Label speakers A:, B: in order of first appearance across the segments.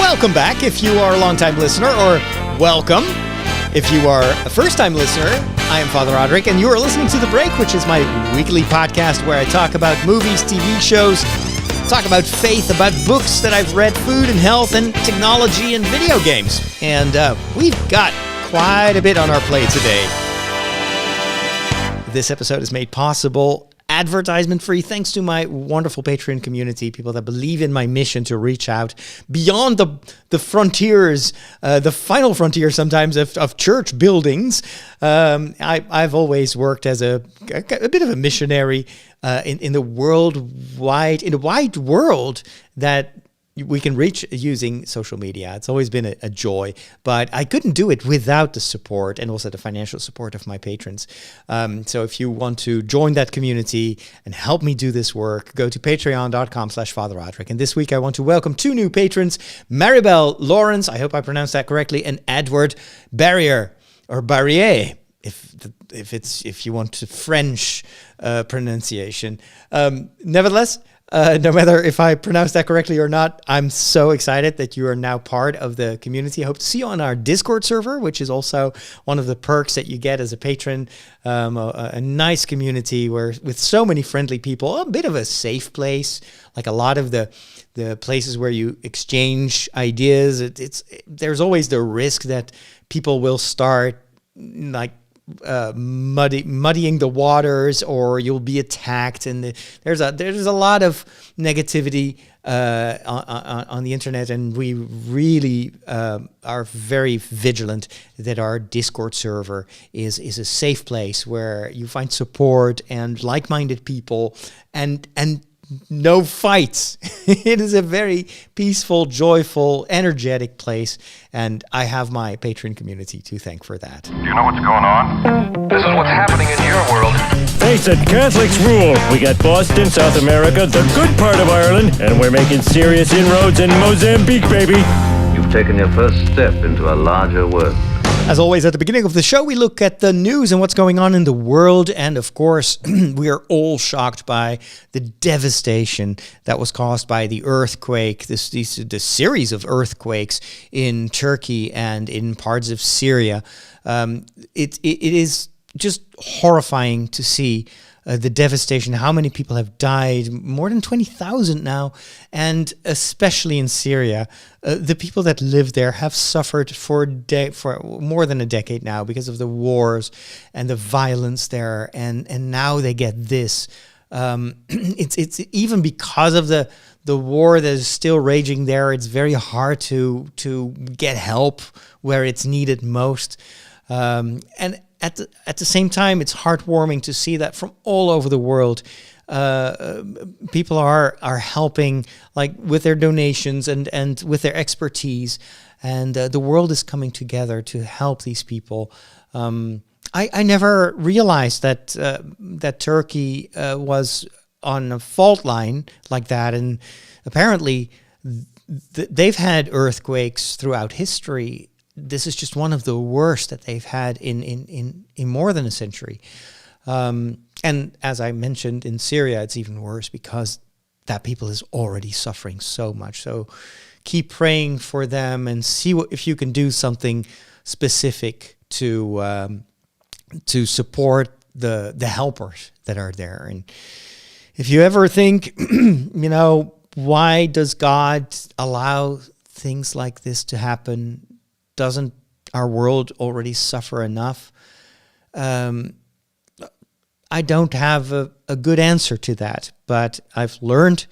A: Welcome back if you are a long-time listener, or welcome if you are a first-time listener. I am Father Roderick, and you are listening to The Break, which is my weekly podcast where I talk about movies, TV shows, talk about faith, about books that I've read, food and health, and technology and video games. And we've got quite a bit on our plate today. This episode is made possible advertisement-free thanks to my wonderful Patreon community, people that believe in my mission to reach out beyond the frontiers, the final frontier sometimes of church buildings. I've always worked as a bit of a missionary in the wide world that we can reach using social media. It's always been a joy, but I couldn't do it without the support and also the financial support of my patrons. So if you want to join that community and help me do this work, go to patreon.com/Father Roderick. And this week I want to welcome two new patrons, Maribel Lawrence, I hope I pronounced that correctly, and Edward Barrier, or Barrier, if you want to French pronunciation. Nevertheless, no matter if I pronounce that correctly or not, I'm so excited that you are now part of the community. I hope to see you on our Discord server, which is also one of the perks that you get as a patron. A nice community with so many friendly people, a bit of a safe place, like a lot of the places where you exchange ideas. There's always the risk that people will start muddying the waters, or you'll be attacked, and there's a lot of negativity on the internet, and we really are very vigilant that our Discord server is a safe place where you find support and like-minded people and no fights. It is a very peaceful, joyful, energetic place, and I have my Patreon community to thank for that.
B: Do you know what's going on? This is what's happening in your world.
C: Face it, Catholics rule. We got Boston, South America, the good part of Ireland, and we're making serious inroads in Mozambique, baby.
D: You've taken your first step into a larger world.
A: As always, at the beginning of the show, we look at the news and what's going on in the world. And of course, we are all shocked by the devastation that was caused by the earthquake, this series of earthquakes in Turkey and in parts of Syria. It is just horrifying to see the devastation, how many people have died, more than 20,000 now, and especially in Syria. The people that live there have suffered for more than a decade now because of the wars and the violence there, and now they get this. It's even because of the war that is still raging there, it's very hard to get help where it's needed most. And at the same time, it's heartwarming to see that from all over the world, people are helping, like with their donations and with their expertise, and the world is coming together to help these people. I never realized that Turkey was on a fault line like that, and apparently they've had earthquakes throughout history. This is just one of the worst that they've had in more than a century. And as I mentioned, in Syria, it's even worse because that people is already suffering so much. So keep praying for them and see if you can do something specific to support the helpers that are there. And if you ever think, why does God allow things like this to happen? Doesn't our world already suffer enough? I don't have a good answer to that, but I've learned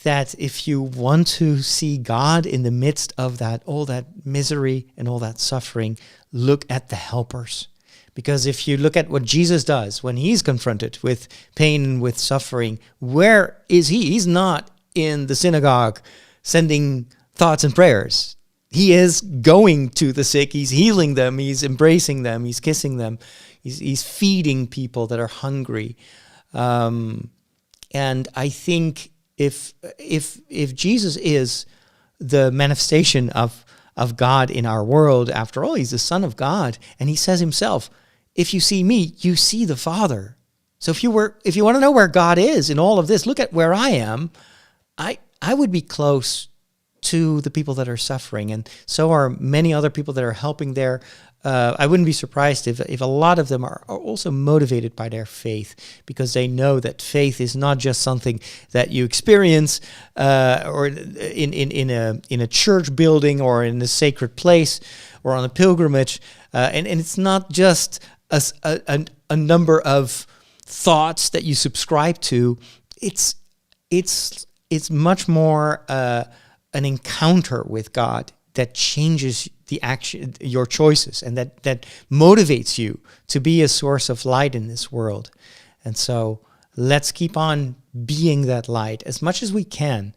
A: that if you want to see God in the midst of all that misery and all that suffering, look at the helpers. Because if you look at what Jesus does when he's confronted with pain and with suffering, where is he? He's not in the synagogue sending thoughts and prayers. He is going to the sick, he's healing them, he's embracing them, he's kissing them, he's feeding people that are hungry. And I think if Jesus is the manifestation of God in our world, after all, he's the Son of God, and he says himself, if you see me, you see the Father. So if you want to know where God is in all of this, look at where I am. I would be close to the people that are suffering, and so are many other people that are helping there. I wouldn't be surprised if a lot of them are also motivated by their faith, because they know that faith is not just something that you experience or in a church building or in a sacred place or on a pilgrimage, and it's not just a number of thoughts that you subscribe to. It's much more an encounter with God that changes the action, your choices, and that motivates you to be a source of light in this world. And so let's keep on being that light as much as we can.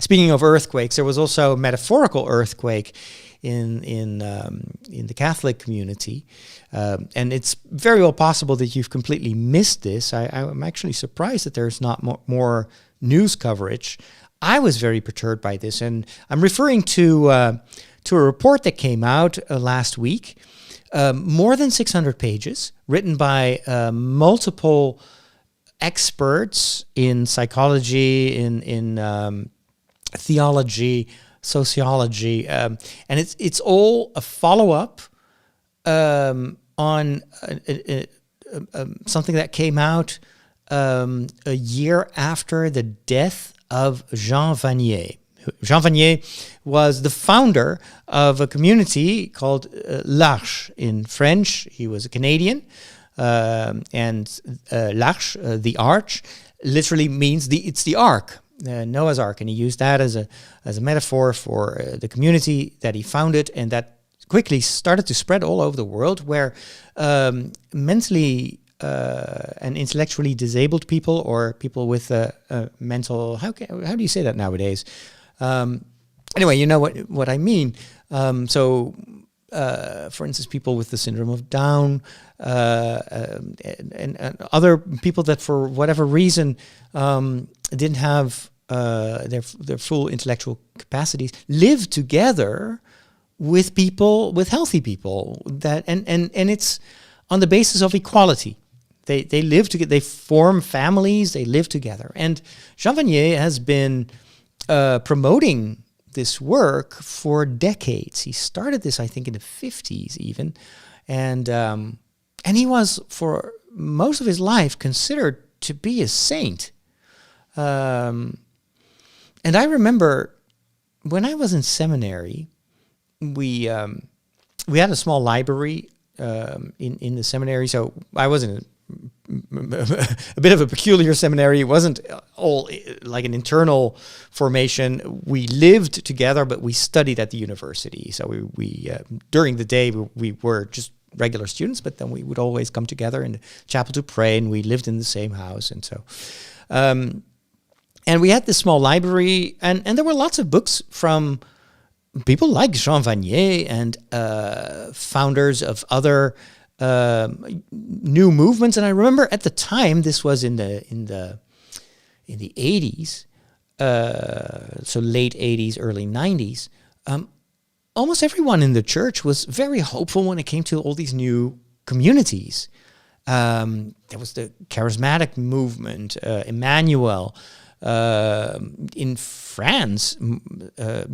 A: Speaking of earthquakes, there was also a metaphorical earthquake in the Catholic community, and it's very well possible that you've completely missed this. I'm actually surprised that there's not more news coverage. I was very perturbed by this, and I'm referring to a report that came out last week, more than 600 pages, written by multiple experts in psychology, in theology, sociology, and it's all a follow-up on something that came out a year after the death of Jean Vanier. Jean Vanier was the founder of a community called l'Arche in French. He was a Canadian, and l'Arche, the arch, literally means it's the ark, Noah's Ark, and he used that as a metaphor for the community that he founded, and that quickly started to spread all over the world, where mentally and intellectually disabled people, or people with mental, how do you say that nowadays? Anyway, you know what I mean. So, for instance, people with the syndrome of Down, and other people that for whatever reason didn't have their full intellectual capacities, live together with people, with healthy people, that and it's on the basis of equality. They live together, they form families, they live together. And Jean Vanier has been promoting this work for decades. He started this, I think, in the 50s even. And he was, for most of his life, considered to be a saint. And I remember when I was in seminary, we had a small library in the seminary. So I was in a bit of a peculiar seminary. It wasn't all like an internal formation. We lived together, but we studied at the university. So we during the day we were just regular students, but then we would always come together in the chapel to pray, and we lived in the same house. And so, and we had this small library, and there were lots of books from people like Jean Vanier and founders of other new movements. And I remember at the time, this was in the 80s, so late 80s, early 90s. Almost everyone in the church was very hopeful when it came to all these new communities. There was the charismatic movement, Emmanuel. In France,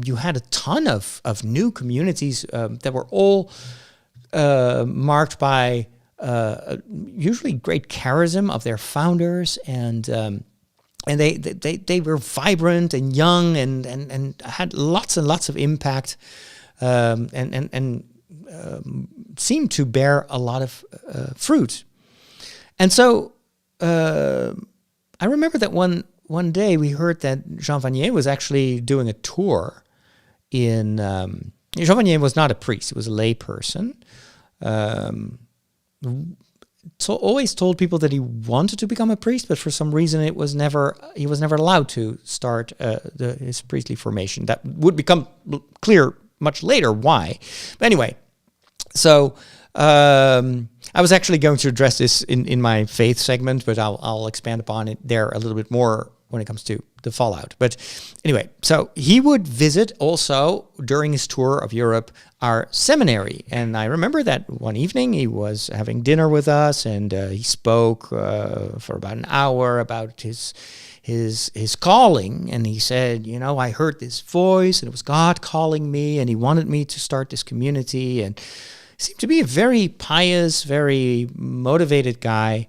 A: you had a ton of new communities that were all marked by usually great charism of their founders, and they were vibrant and young and had lots and lots of impact, and seemed to bear a lot of fruit. And so I remember that one day we heard that Jean Vanier was actually doing a tour in. Jean Vanier was not a priest; he was a lay person. So always told people that he wanted to become a priest, but for some reason he was never allowed to start his priestly formation. That would become clear much later why. But anyway, so I was actually going to address this in my faith segment, but I'll expand upon it there a little bit more when it comes to the fallout. But anyway, so he would visit also during his tour of Europe our seminary. And I remember that one evening he was having dinner with us, and he spoke for about an hour about his calling. And he said, you know, I heard this voice, and it was God calling me, and he wanted me to start this community. And he seemed to be a very pious, very motivated guy.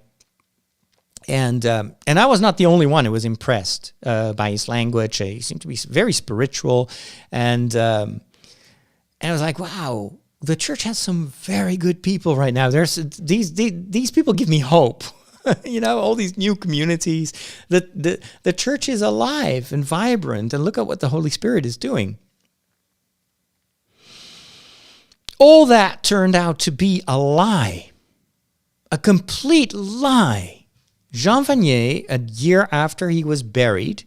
A: And I was not the only one who was impressed by his language. He seemed to be very spiritual, and I was like, wow, the church has some very good people right now. There's these people give me hope. You know, all these new communities. The church is alive and vibrant, and look at what the Holy Spirit is doing. All that turned out to be a lie, a complete lie. Jean Vanier, a year after he was buried,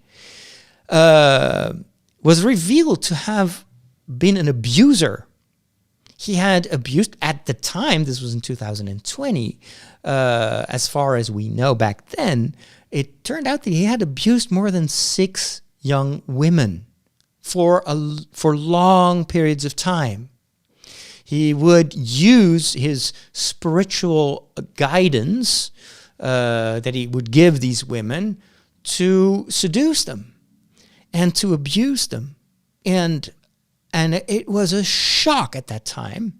A: was revealed to have been an abuser. He had abused, at the time, this was in 2020, as far as we know back then, it turned out that he had abused more than 6 young women for long periods of time. He would use his spiritual guidance that he would give these women to seduce them and to abuse them. And it was a shock at that time.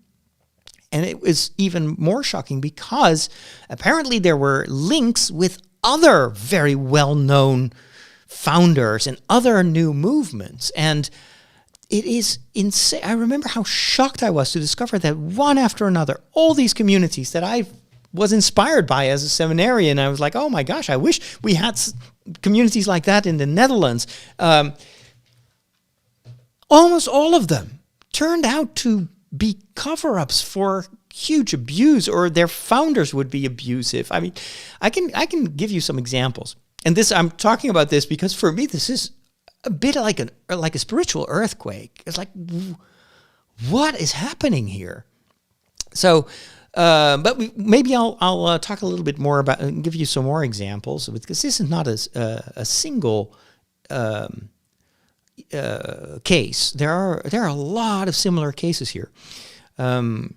A: And it was even more shocking because apparently there were links with other very well-known founders and other new movements. And it is insane. I remember how shocked I was to discover that one after another, all these communities that I was inspired by as a seminarian, I was like, oh my gosh, I wish we had communities like that in the Netherlands. Almost all of them turned out to be cover-ups for huge abuse, or their founders would be abusive. I mean, I can give you some examples. And this, I'm talking about this because for me, this is a bit like a spiritual earthquake. It's like, what is happening here? So, but maybe I'll talk a little bit more about and give you some more examples, because this is not a single case. There are a lot of similar cases here, and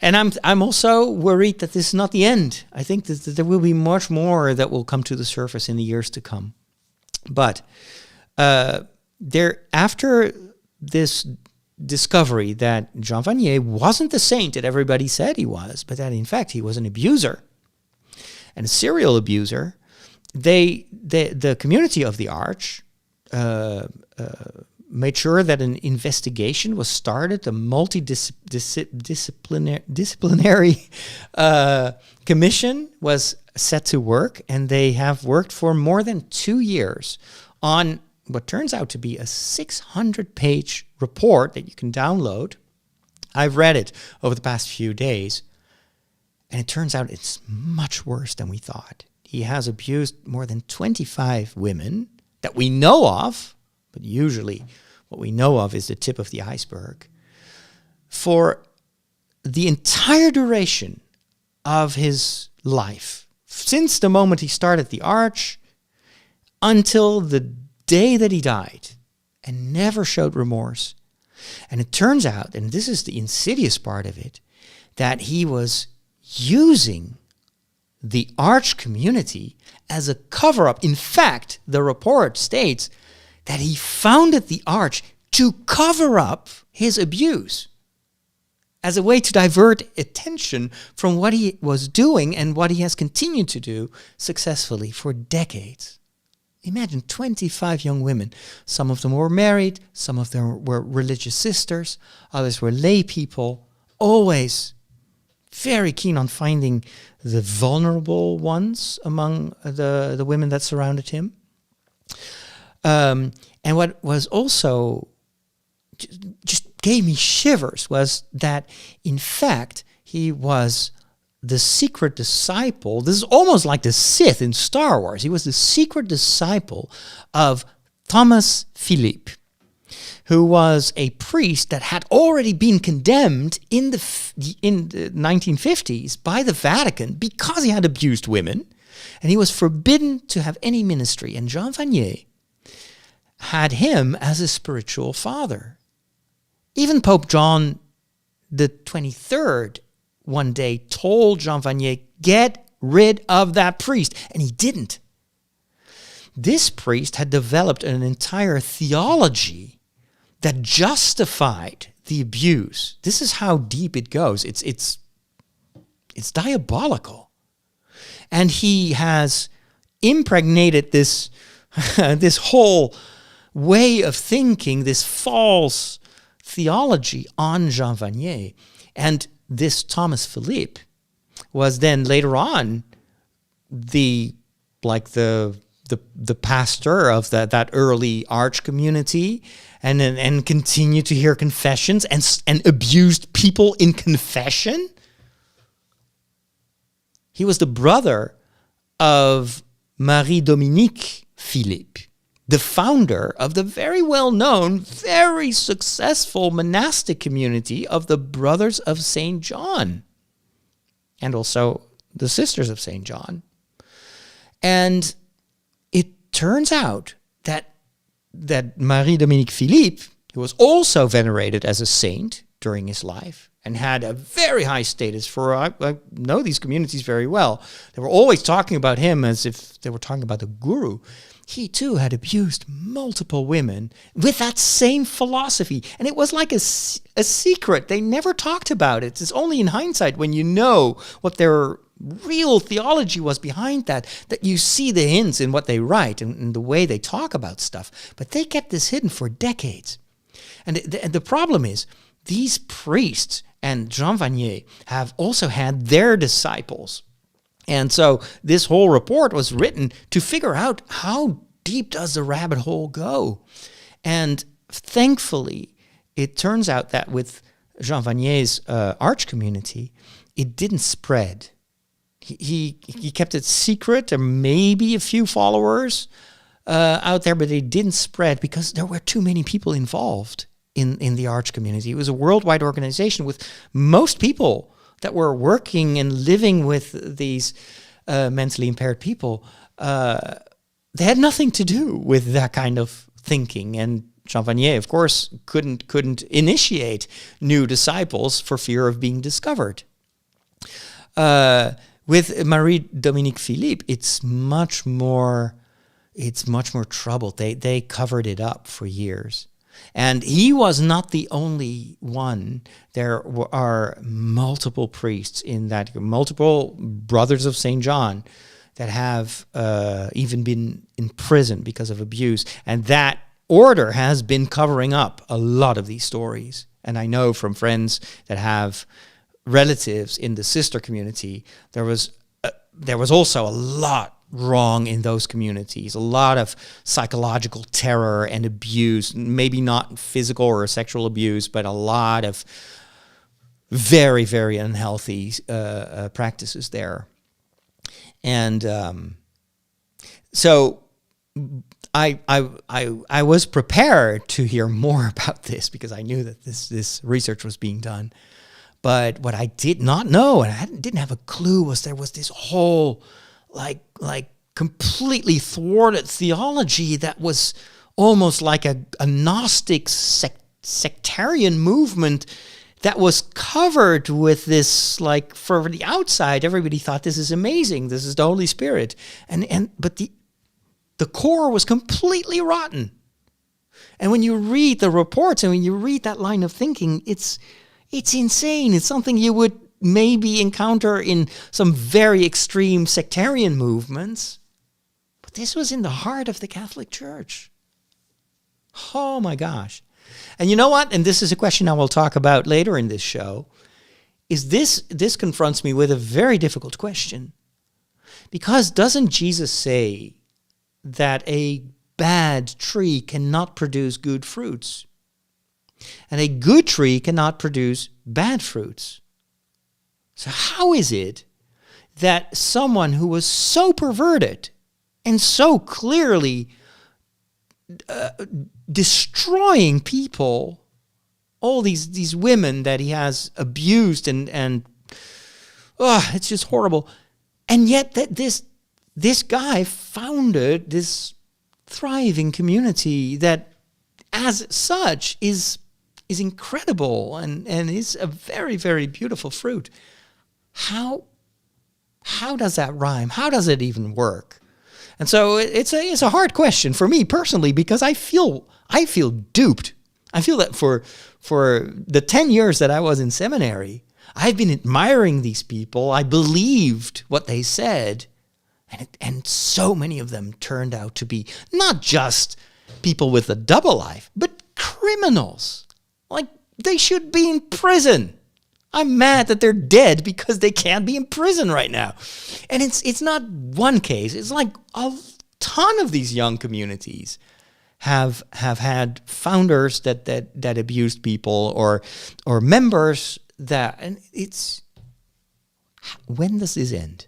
A: I'm also worried that this is not the end. I think that there will be much more that will come to the surface in the years to come. But after this discovery that Jean Vanier wasn't the saint that everybody said he was, but that in fact he was an abuser and a serial abuser, the community of the Arch made sure that an investigation was started. A multidisciplinary commission was set to work, and they have worked for more than 2 years on what turns out to be a 600-page report that you can download. I've read it over the past few days, and it turns out it's much worse than we thought. He has abused more than 25 women that we know of, but usually what we know of is the tip of the iceberg, for the entire duration of his life, since the moment he started the Arch until the day that he died, and never showed remorse. And it turns out, and this is the insidious part of it, that he was using the Arch community as a cover-up. In fact, the report states that he founded the Arch to cover up his abuse, as a way to divert attention from what he was doing and what he has continued to do successfully for decades. Imagine 25 young women. Some of them were married, some of them were religious sisters, others were lay people, always very keen on finding the vulnerable ones among the women that surrounded him. And what was also just gave me shivers was that, in fact, he was the secret disciple. This is almost like the Sith in Star Wars. He was the secret disciple of Thomas Philippe, who was a priest that had already been condemned in the 1950s by the Vatican because he had abused women. And he was forbidden to have any ministry. And Jean Vanier had him as a spiritual father. Even Pope John the 23rd one day told Jean Vanier, get rid of that priest. And he didn't. This priest had developed an entire theology that justified the abuse. This is how deep it goes. It's diabolical. And he has impregnated this, this whole way of thinking, this false theology on Jean Vanier. And this Thomas Philippe was then later on the pastor of that early arch community, and continued to hear confessions and abused people in confession. He was the brother of Marie-Dominique Philippe, the founder of the very well-known, very successful monastic community of the Brothers of St. John, and also the Sisters of St. John. And it turns out that Marie-Dominique Philippe, who was also venerated as a saint during his life and had a very high status for, I know these communities very well. They were always talking about him as if they were talking about the guru. He too had abused multiple women with that same philosophy. And it was like a secret. They never talked about it. It's only in hindsight, when you know what their real theology was behind that you see the hints in what they write and the way they talk about stuff. But they kept this hidden for decades. And the problem is, these priests and Jean Vanier have also had their disciples. And so this whole report was written to figure out, how deep does the rabbit hole go? And thankfully, it turns out that with Jean Vanier's arch community, it didn't spread. He kept it secret. There may be a few followers out there, but it didn't spread because there were too many people involved in the arch community. It was a worldwide organization with most people that were working and living with these mentally impaired people. They had nothing to do with that kind of thinking. And Jean Vanier, of course, couldn't initiate new disciples for fear of being discovered. With Marie-Dominique Philippe, it's much more troubled. They covered it up for years. And he was not the only one. There are multiple priests in that, multiple Brothers of St. John that have even been in prison because of abuse. And that order has been covering up a lot of these stories. And I know from friends that have relatives in the sister community, there was also a lot wrong in those communities, a lot of psychological terror and abuse, maybe not physical or sexual abuse, but a lot of very, very unhealthy practices there. And so I was prepared to hear more about this because I knew that this research was being done. But what I did not know, and I didn't have a clue, was there was this whole like completely thwarted theology that was almost like a Gnostic sectarian movement that was covered with this, like, for the outside, everybody thought this is amazing, this is the Holy Spirit, but the core was completely rotten. And when you read the reports and when you read that line of thinking, it's insane. It's something you would maybe encounter in some very extreme sectarian movements. But this was in the heart of the Catholic Church. Oh my gosh. And you know what? And this is a question I will talk about later in this show. This confronts me with a very difficult question. Because doesn't Jesus say that a bad tree cannot produce good fruits? And a good tree cannot produce bad fruits. So how is it that someone who was so perverted and so clearly destroying people, all these women that he has abused and it's just horrible, and yet that this guy founded this thriving community that, as such, is incredible and is a very, very beautiful fruit. How does that rhyme? How does it even work? And so it's a hard question for me personally, because I feel duped. I feel that for the 10 years that I was in seminary, I've been admiring these people. I believed what they said, and so many of them turned out to be not just people with a double life, but criminals. Like, they should be in prison. I'm mad that they're dead because they can't be in prison right now. And it's not one case. It's like a ton of these young communities have had founders that abused people or members that, and it's, when does this end?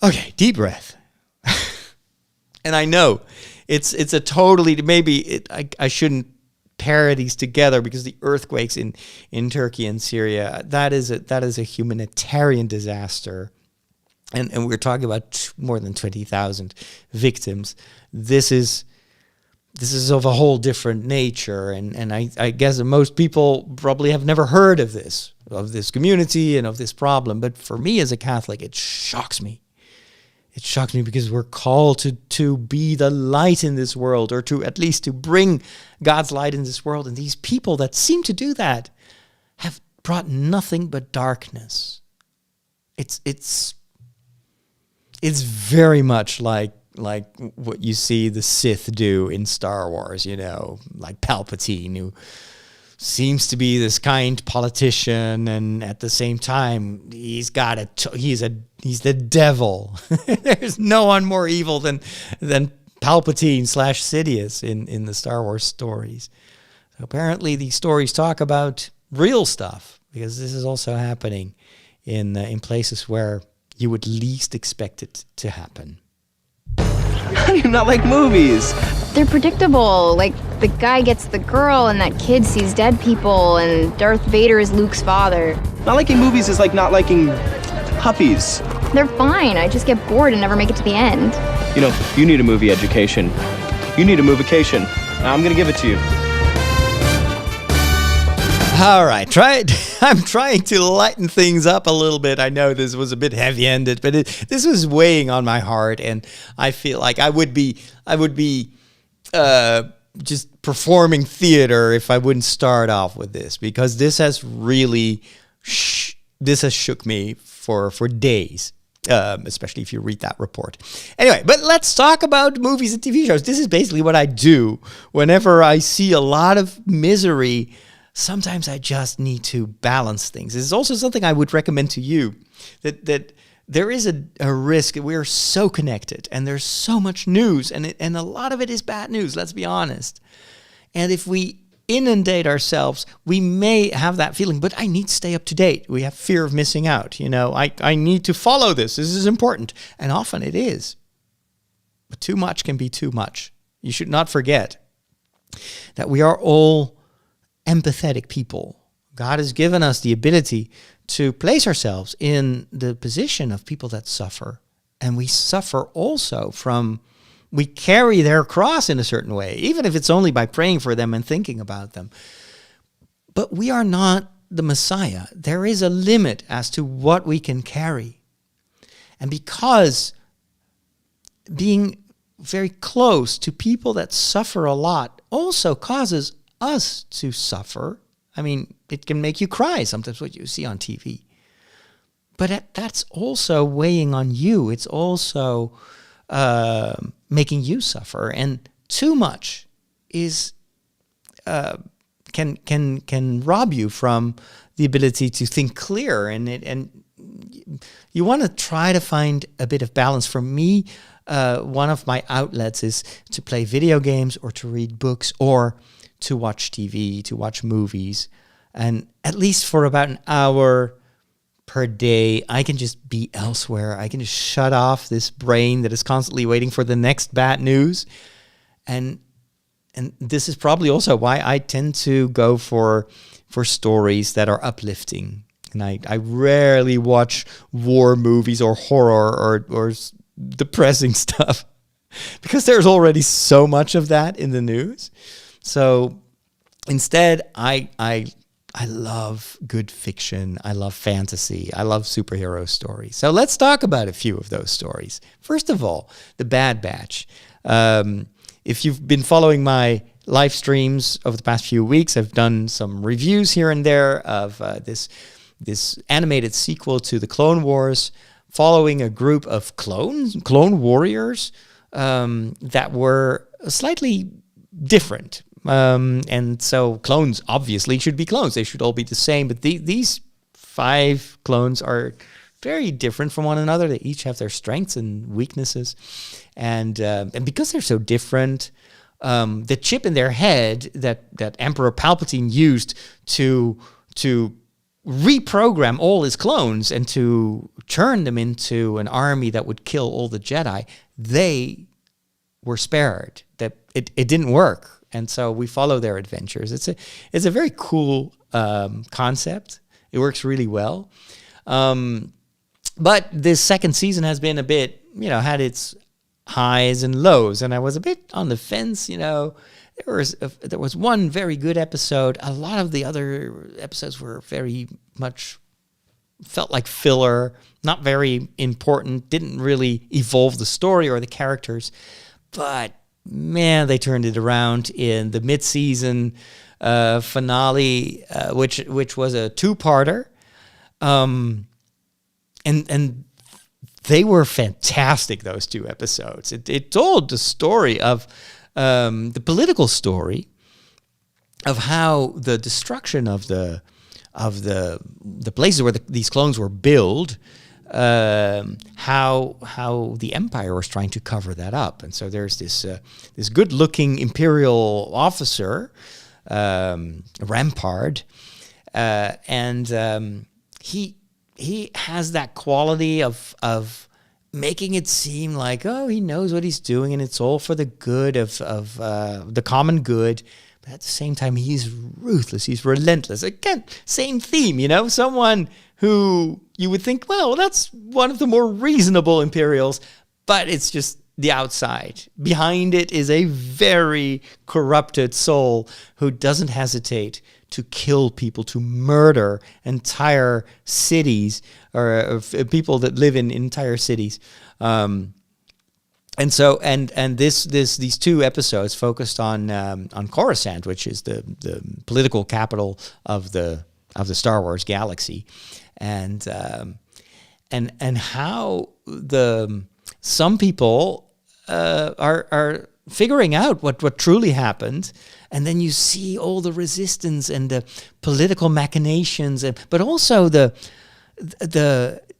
A: Okay, deep breath. And I know it's a totally, I shouldn't pair these together, because the earthquakes in Turkey and Syria, that is a humanitarian disaster, and we're talking about more than 20,000 victims. This is of a whole different nature, and I guess that most people probably have never heard of this community and of this problem. But for me as a Catholic, it shocks me. It shocks me because we're called to be the light in this world, or to at least to bring God's light in this world. And these people that seem to do that have brought nothing but darkness. It's very much like what you see the Sith do in Star Wars, like Palpatine, who seems to be this kind politician, and at the same time he's the devil. There's no one more evil than Palpatine / Sidious in the Star Wars stories. So apparently these stories talk about real stuff, because this is also happening in places where you would least expect it to happen.
E: How do you not like movies?
F: They're predictable. Like, the guy gets the girl, and that kid sees dead people, and Darth Vader is Luke's father.
E: Not liking movies is like not liking puppies.
F: They're fine. I just get bored and never make it to the end.
E: You need a movie education. You need a movication. I'm gonna give it to you.
A: All right, I'm trying to lighten things up a little bit. I know this was a bit heavy-handed, but this was weighing on my heart, and I feel like I would be just performing theater if I wouldn't start off with this, because this has really shook me for days. Especially if you read that report. Anyway, but let's talk about movies and TV shows. This is basically what I do whenever I see a lot of misery. Sometimes I just need to balance things. This is also something I would recommend to you, that there is a risk. We're so connected, and there's so much news, and a lot of it is bad news, let's be honest. And if we inundate ourselves, we may have that feeling, but I need to stay up to date. We have fear of missing out. I need to follow this. This is important. And often it is. But too much can be too much. You should not forget that we are all empathetic people. God has given us the ability to place ourselves in the position of people that suffer. And we suffer also we carry their cross in a certain way, even if it's only by praying for them and thinking about them. But we are not the Messiah. There is a limit as to what we can carry. And because being very close to people that suffer a lot also causes us to suffer. I mean, it can make you cry sometimes, what you see on TV. But that's also weighing on you. It's also making you suffer, and too much is can rob you from the ability to think clear, and you want to try to find a bit of balance. For me, one of my outlets is to play video games, or to read books, or to watch TV, to watch movies, and at least for about an hour per day, I can just be elsewhere. I can just shut off this brain that is constantly waiting for the next bad news. And this is probably also why I tend to go for stories that are uplifting. And I rarely watch war movies or horror or depressing stuff because there's already so much of that in the news. So instead, I love good fiction. I love fantasy. I love superhero stories. So let's talk about a few of those stories. First of all, The Bad Batch. If you've been following my live streams over the past few weeks, I've done some reviews here and there of this animated sequel to the Clone Wars, following a group of clone warriors that were slightly different. And so clones obviously should be clones. They should all be the same. But these 5 clones are very different from one another. They each have their strengths and weaknesses. And because they're so different, the chip in their head that Emperor Palpatine used to reprogram all his clones and to turn them into an army that would kill all the Jedi, they were spared. That it didn't work. And so we follow their adventures. It's a very cool concept. It works really well. But this second season has been a bit, had its highs and lows, and I was a bit on the fence. There was one very good episode. A lot of the other episodes were very much felt like filler, not very important, didn't really evolve the story or the characters. But man, they turned it around in the mid-season finale, which was a 2-parter, and they were fantastic. Those 2 episodes. It told the story of the political story of how the destruction of the places where these clones were built. How the Empire was trying to cover that up, and so there's this good-looking Imperial officer, Rampart, and he has that quality of making it seem like, oh, he knows what he's doing and it's all for the good of the common good. But at the same time, he's ruthless. He's relentless. Again, same theme, someone who you would think, well, that's one of the more reasonable Imperials, but it's just the outside. Behind it is a very corrupted soul who doesn't hesitate to kill people, to murder entire cities or people that live in entire cities. And so, these 2 episodes focused on Coruscant, which is the political capital of the Star Wars galaxy, and how some people are figuring out what truly happened, and then you see all the resistance and the political machinations, but also the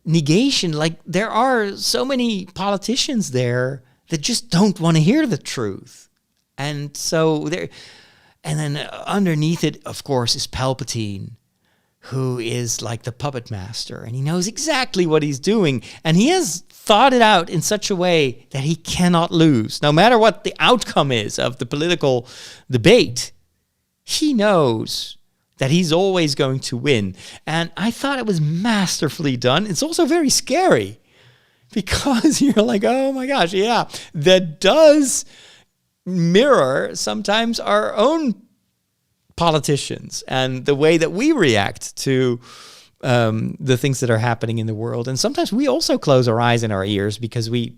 A: negation. Like, there are so many politicians there that just don't want to hear the truth, and so there. And then underneath it, of course, is Palpatine, who is like the puppet master, and he knows exactly what he's doing, and he has thought it out in such a way that he cannot lose. No matter what the outcome is of the political debate, he knows that he's always going to win. And I thought it was masterfully done. It's also very scary because you're like, oh my gosh, yeah, that does mirror sometimes our own politicians and the way that we react to the things that are happening in the world. And sometimes we also close our eyes and our ears because we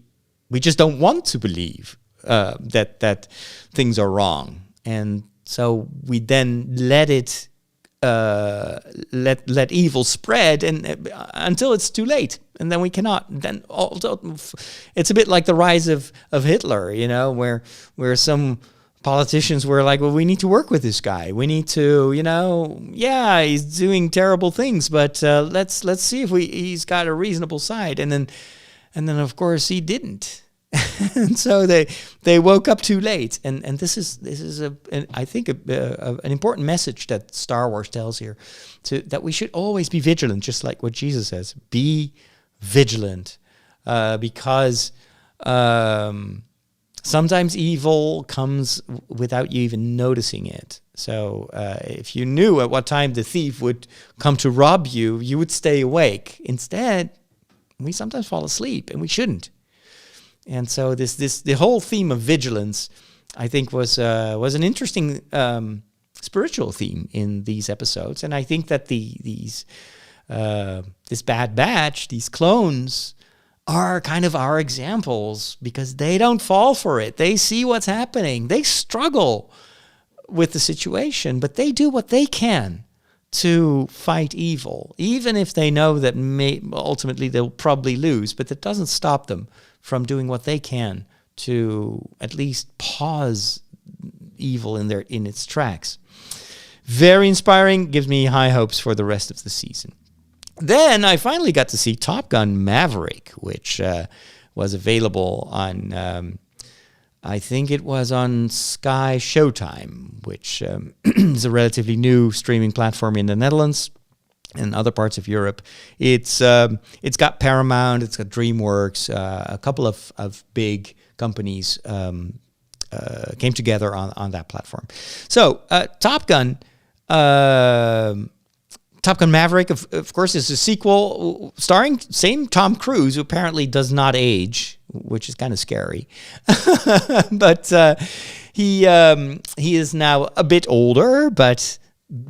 A: just don't want to believe that things are wrong. And so we then let it let evil spread and until it's too late, and then we cannot. Then it's a bit like the rise of Hitler, where some politicians were like, well, we need to work with this guy. We need to, he's doing terrible things, but let's see if he's got a reasonable side. And then of course he didn't. And so they woke up too late. And this is I think an important message that Star Wars tells here, that we should always be vigilant, just like what Jesus says. Be vigilant, because sometimes evil comes without you even noticing it. So if you knew at what time the thief would come to rob you, you would stay awake. Instead, we sometimes fall asleep, and we shouldn't. And so the whole theme of vigilance, I think, was an interesting spiritual theme in these episodes. And I think that this Bad Batch, these clones, are kind of our examples because they don't fall for it. They see what's happening. They struggle with the situation, but they do what they can to fight evil, even if they know that ultimately they'll probably lose. But that doesn't stop them from doing what they can to at least pause evil in its tracks. Very inspiring, gives me high hopes for the rest of the season. Then I finally got to see Top Gun Maverick, which was available on, I think it was on Sky Showtime, which is a relatively new streaming platform in the Netherlands and other parts of Europe. It's got Paramount, it's got DreamWorks, a couple of big companies came together on that platform. So Top Gun Maverick, of course, is a sequel starring same Tom Cruise, who apparently does not age, which is kind of scary. But he is now a bit older, but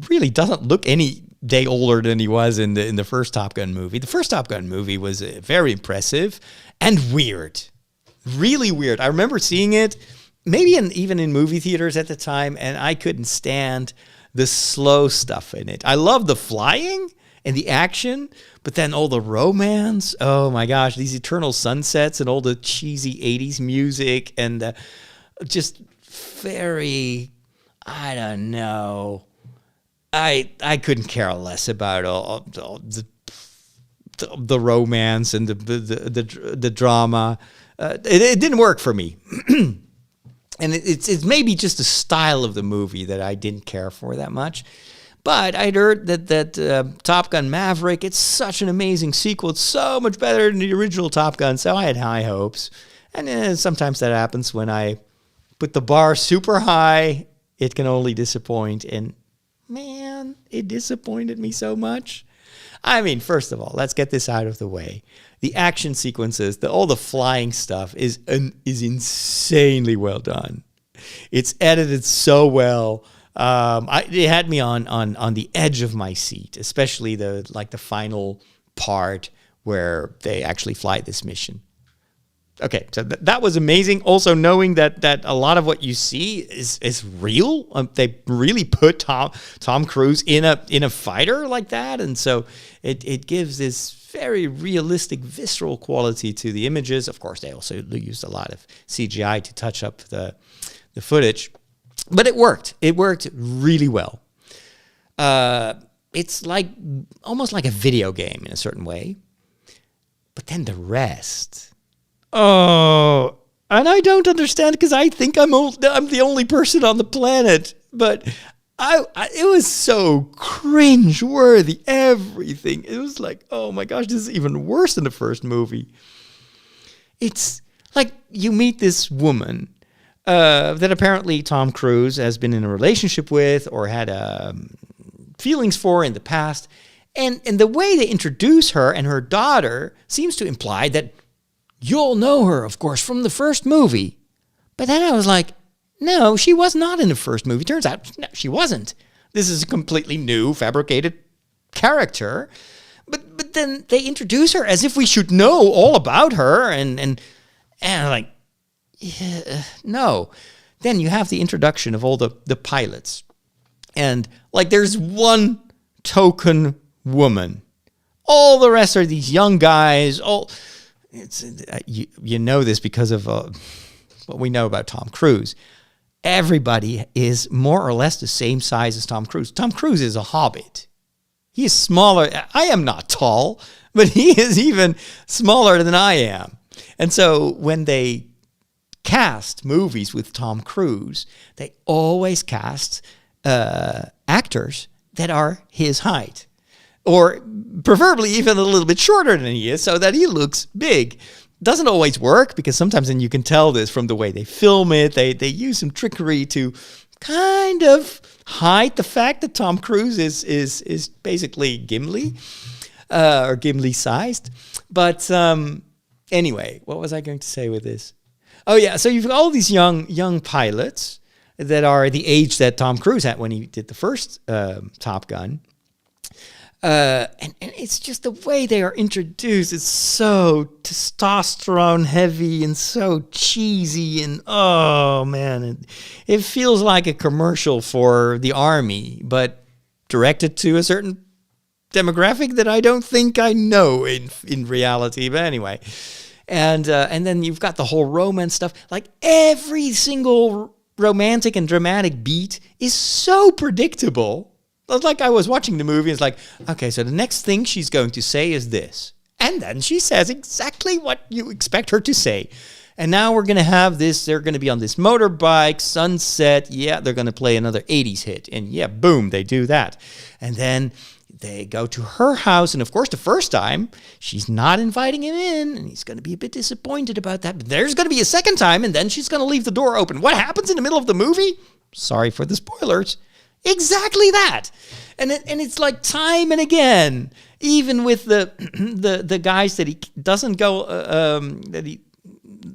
A: really doesn't look any day older than he was in the first Top Gun movie. The first Top Gun movie was very impressive and weird, really weird. I remember seeing it, maybe even in movie theaters at the time, and I couldn't stand the slow stuff in it. I love the flying and the action, but then all the romance, oh my gosh, these eternal sunsets and all the cheesy 80s music and just very, I don't know. I couldn't care less about all the romance and the drama. It didn't work for me. And it's maybe just the style of the movie that I didn't care for that much. But I'd heard that Top Gun Maverick, it's such an amazing sequel. It's so much better than the original Top Gun, so I had high hopes. And sometimes that happens when I put the bar super high. It can only disappoint. And man, it disappointed me so much. I mean, first of all, let's get this out of the way. The action sequences, all the flying stuff is insanely well done. It's edited so well. It had me on the edge of my seat, especially the final part where they actually fly this mission. Okay, so that was amazing. Also, knowing that a lot of what you see is real. They really put Tom Cruise in a fighter like that, and so it gives this very realistic, visceral quality to the images. Of course, they also used a lot of CGI to touch up the footage, but it worked. It worked really well. It's almost like a video game in a certain way, but then the rest. Oh, and I don't understand because I think I'm the only person on the planet, but it was so cringe-worthy, everything. It was like, oh my gosh, this is even worse than the first movie. It's like you meet this woman that apparently Tom Cruise has been in a relationship with or had feelings for in the past, and the way they introduce her and her daughter seems to imply that you'll know her, of course, from the first movie. But then I was like, no, she was not in the first movie. Turns out, no, she wasn't. This is a completely new, fabricated character. But then they introduce her as if we should know all about her. And I'm like, yeah, no. Then you have the introduction of all the pilots. And like there's one token woman. All the rest are these young guys, you know this because of what we know about Tom Cruise. Everybody is more or less the same size as Tom Cruise. Tom Cruise is a hobbit. He is smaller. I am not tall, but he is even smaller than I am. And so when they cast movies with Tom Cruise, they always cast actors that are his height, or preferably even a little bit shorter than he is, so that he looks big. Doesn't always work, because sometimes, and you can tell this from the way they film it, they use some trickery to kind of hide the fact that Tom Cruise is basically Gimli, or Gimli-sized. But Anyway, what was I going to say with this? Oh yeah, so you've got all these young pilots that are the age that Tom Cruise had when he did the first Top Gun. And it's just the way they are introduced. It's so testosterone heavy and so cheesy. And oh man, it feels like a commercial for the army, but directed to a certain demographic that I don't think I know in reality. But anyway, and then you've got the whole romance stuff. Like every single romantic and dramatic beat is so predictable. Like I was watching the movie, it's like, okay, so the next thing she's going to say is this. And then she says exactly what you expect her to say. And now we're going to have this, they're going to be on this motorbike, sunset, yeah, they're going to play another 80s hit. And yeah, boom, they do that. And then they go to her house, and of course, the first time, she's not inviting him in, and he's going to be a bit disappointed about that. But there's going to be a second time, and then she's going to leave the door open. What happens in the middle of the movie? Sorry for the spoilers. Exactly that. And it's like time and again, even with the guys that he doesn't go,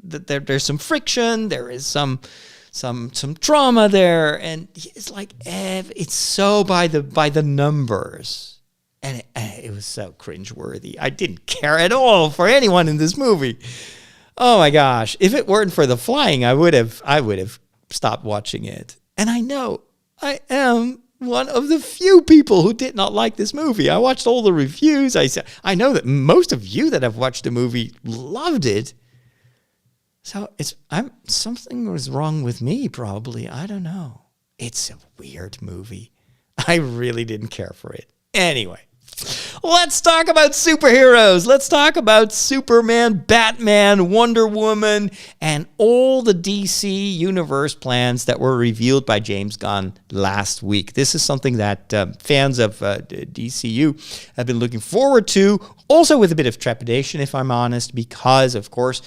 A: there's some friction, there is some trauma there, and it's like it's so by the numbers. And it was so cringeworthy. I didn't care at all for anyone in this movie. Oh my gosh! If it weren't for the flying, I would have stopped watching it. And I know I am one of the few people who did not like this movie. I watched all the reviews. I know that most of you that have watched the movie loved it. So something was wrong with me. Probably, I don't know. It's a weird movie. I really didn't care for it. Anyway. Let's talk about superheroes. Let's talk about Superman, Batman, Wonder Woman, and all the DC Universe plans that were revealed by James Gunn last week. This is something that fans of DCU have been looking forward to, also with a bit of trepidation, if I'm honest, because, of course,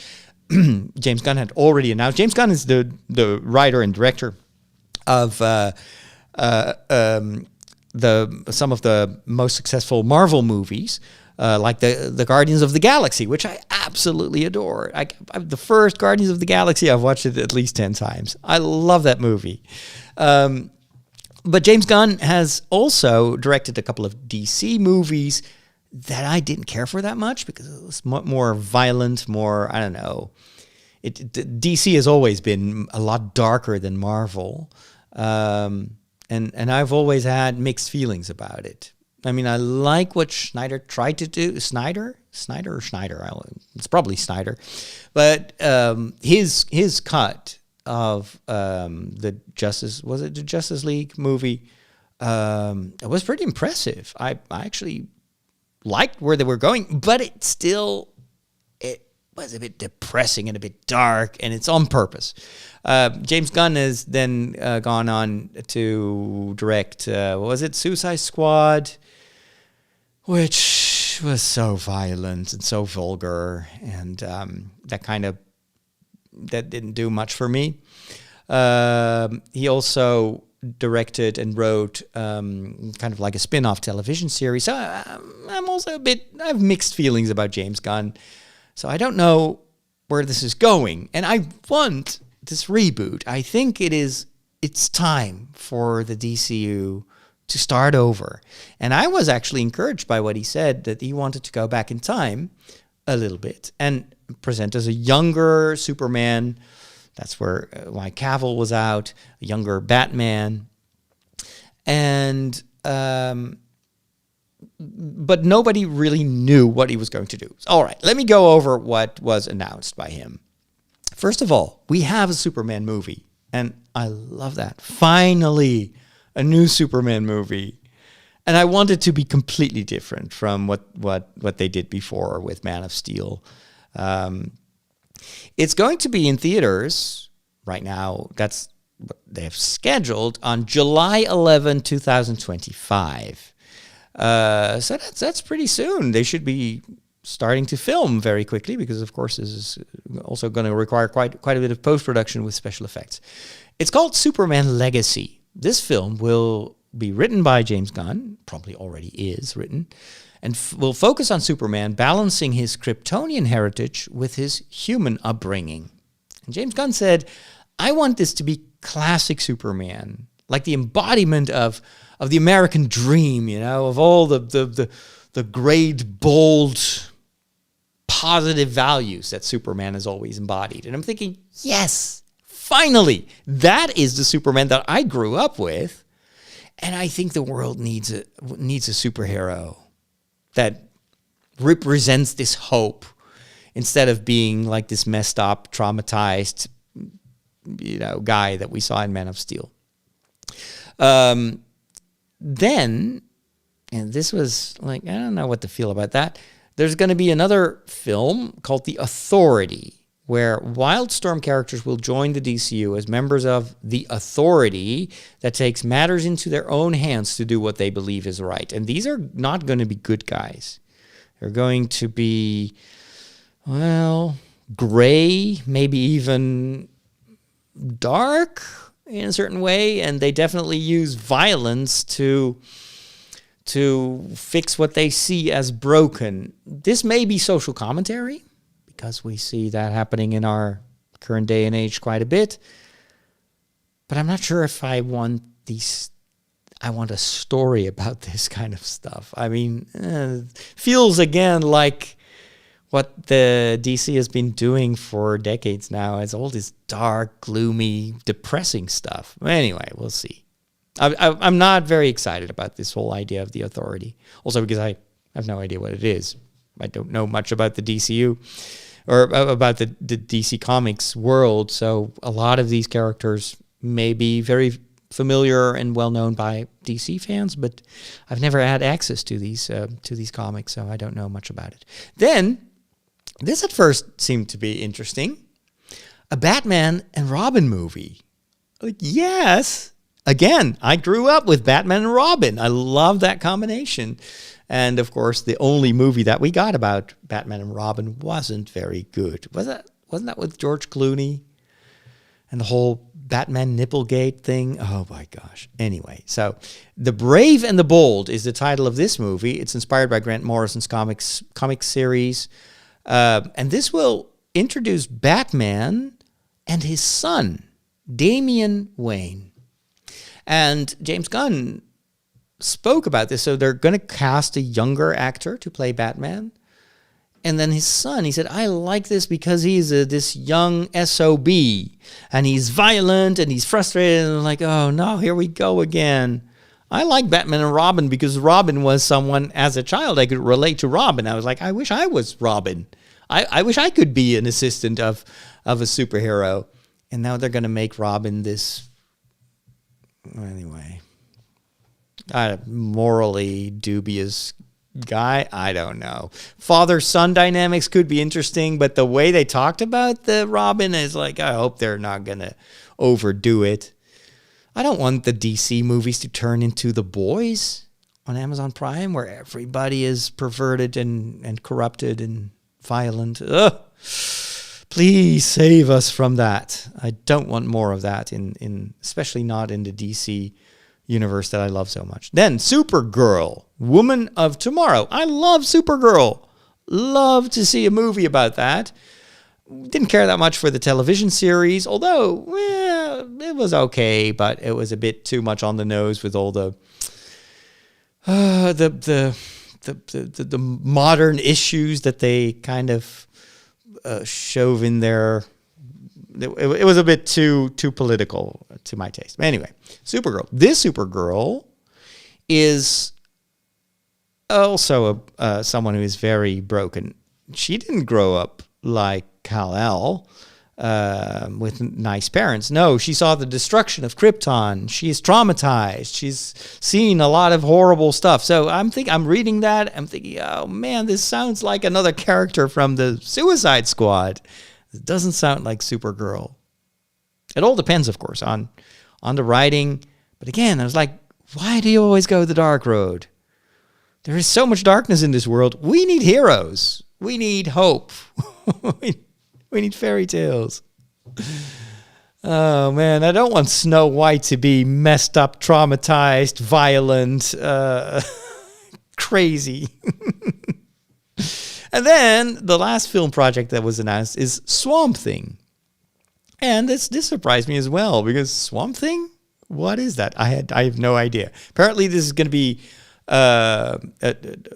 A: James Gunn had already announced. James Gunn is the writer and director of some of the most successful Marvel movies, like the Guardians of the Galaxy, which I absolutely adore. The first Guardians of the Galaxy, I've watched it at least 10 times. I love that movie. But James Gunn has also directed a couple of DC movies that I didn't care for that much because it was more violent, more, I don't know. DC has always been a lot darker than Marvel. And I've always had mixed feelings about it. I mean, I like what Snyder tried to do. Snyder? It's probably Snyder. But his cut of the Justice League movie, it was pretty impressive. I actually liked where they were going, but it was a bit depressing and a bit dark, and it's on purpose. James Gunn has then gone on to direct, Suicide Squad, which was so violent and so vulgar, and that didn't do much for me. He also directed and wrote kind of like a spin-off television series. So I have mixed feelings about James Gunn. So I don't know where this is going. And I want this reboot. I think it's time for the DCU to start over. And I was actually encouraged by what he said, that he wanted to go back in time a little bit and present as a younger Superman. That's why Cavill was out, a younger Batman. And but nobody really knew what he was going to do. All right, let me go over what was announced by him. First of all, we have a Superman movie, and I love that. Finally, a new Superman movie. And I want it to be completely different from what they did before with Man of Steel. It's going to be in theaters right now. That's what they have scheduled on July 11, 2025. So that's pretty soon. They should be starting to film very quickly because, of course, this is also going to require quite a bit of post-production with special effects. It's called Superman Legacy. This film will be written by James Gunn, probably already is written, and will focus on Superman balancing his Kryptonian heritage with his human upbringing. And James Gunn said, I want this to be classic Superman, like the embodiment of the American dream, of all the great, bold, positive values that Superman has always embodied. And I'm thinking, yes, finally, that is the Superman that I grew up with. And I think the world needs a superhero that represents this hope instead of being like this messed up, traumatized, guy that we saw in Man of Steel. Then, and this was like, I don't know what to feel about that. There's going to be another film called The Authority, where Wildstorm characters will join the DCU as members of the Authority that takes matters into their own hands to do what they believe is right. And these are not going to be good guys. They're going to be, gray, maybe even dark in a certain way, and they definitely use violence to fix what they see as broken. This may be social commentary, because we see that happening in our current day and age quite a bit. But I'm not sure if I want a story about this kind of stuff. I mean, feels again like what the DC has been doing for decades now. It's all this dark, gloomy, depressing stuff. Anyway, we'll see. I'm not very excited about this whole idea of the Authority. Also because I have no idea what it is. I don't know much about the DCU or about the DC Comics world. So a lot of these characters may be very familiar and well known by DC fans, but I've never had access to these comics, so I don't know much about it. Then, this at first seemed to be interesting. A Batman and Robin movie. Like, yes. Again, I grew up with Batman and Robin. I love that combination. And of course, the only movie that we got about Batman and Robin wasn't very good. Wasn't that with George Clooney? And the whole Batman Nipplegate thing? Oh my gosh. Anyway, so The Brave and the Bold is the title of this movie. It's inspired by Grant Morrison's comic series. And this will introduce Batman and his son, Damian Wayne. And James Gunn spoke about this. So they're going to cast a younger actor to play Batman. And then his son, he said, I like this because he's this young SOB. And he's violent and he's frustrated. And I'm like, oh no, here we go again. I like Batman and Robin because Robin was someone, as a child, I could relate to Robin. I was like, I wish I was Robin. I wish I could be an assistant of a superhero. And now they're going to make Robin this, anyway, morally dubious guy. I don't know. Father-son dynamics could be interesting, but the way they talked about the Robin is like, I hope they're not going to overdo it. I don't want the DC movies to turn into The Boys on Amazon Prime, where everybody is perverted and corrupted and violent. Ugh. Please save us from that. I don't want more of that, in especially not in the DC universe that I love so much. Then Supergirl, Woman of Tomorrow. I love Supergirl. Love to see a movie about that. Didn't care that much for the television series, although it was okay, but it was a bit too much on the nose with all the modern issues that they kind of shove in there. It was a bit too political to my taste. But anyway, Supergirl. This Supergirl is also someone who is very broken. She didn't grow up like Kal-El with nice parents. No, she saw the destruction of Krypton. She's traumatized. She's seen a lot of horrible stuff. So I'm reading that. I'm thinking, oh man, this sounds like another character from the Suicide Squad. It doesn't sound like Supergirl. It all depends, of course, on the writing. But again, I was like, why do you always go the dark road? There is so much darkness in this world. We need heroes. We need hope. We need fairy tales. Oh, man, I don't want Snow White to be messed up, traumatized, violent, crazy. And then the last film project that was announced is Swamp Thing. And this surprised me as well, because Swamp Thing? What is that? I have no idea. Apparently this is going to be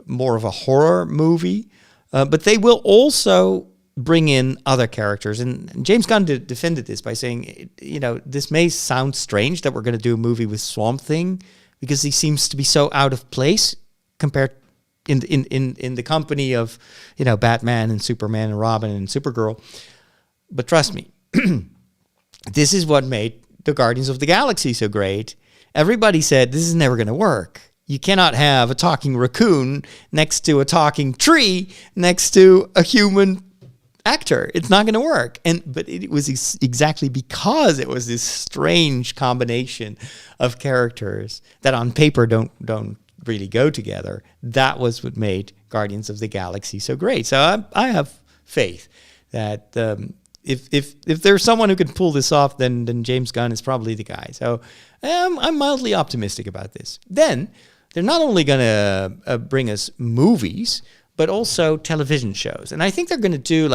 A: more of a horror movie, but they will also bring in other characters. And James Gunn defended this by saying, this may sound strange that we're going to do a movie with Swamp Thing, because he seems to be so out of place compared in the company of, Batman and Superman and Robin and Supergirl. But trust me, this is what made the Guardians of the Galaxy so great. Everybody said this is never going to work. You cannot have a talking raccoon next to a talking tree next to a human actor. It's not going to work. But it was exactly because it was this strange combination of characters that on paper don't really go together. That was what made Guardians of the Galaxy so great. So I have faith that if there's someone who can pull this off, then James Gunn is probably the guy. So I'm mildly optimistic about this. Then they're not only going to bring us movies, but also television shows. And I think they're going to do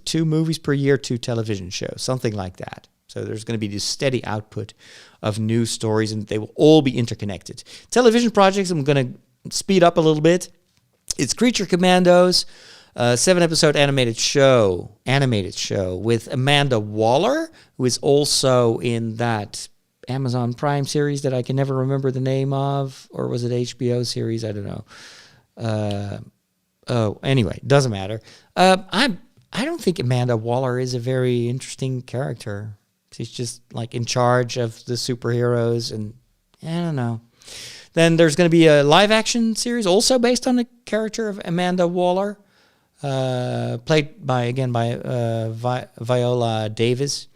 A: 2 movies per year, 2 television shows, something like that. So there's going to be this steady output of new stories, and they will all be interconnected. Television projects, I'm going to speed up a little bit. It's Creature Commandos, 7-episode animated show with Amanda Waller, who is also in that Amazon Prime series that I can never remember the name of, or was it HBO series? I don't know. Anyway, doesn't matter. I don't think Amanda Waller is a very interesting character. She's just in charge of the superheroes, and I don't know. Then there's going to be a live action series also based on the character of Amanda Waller, played by Viola Davis.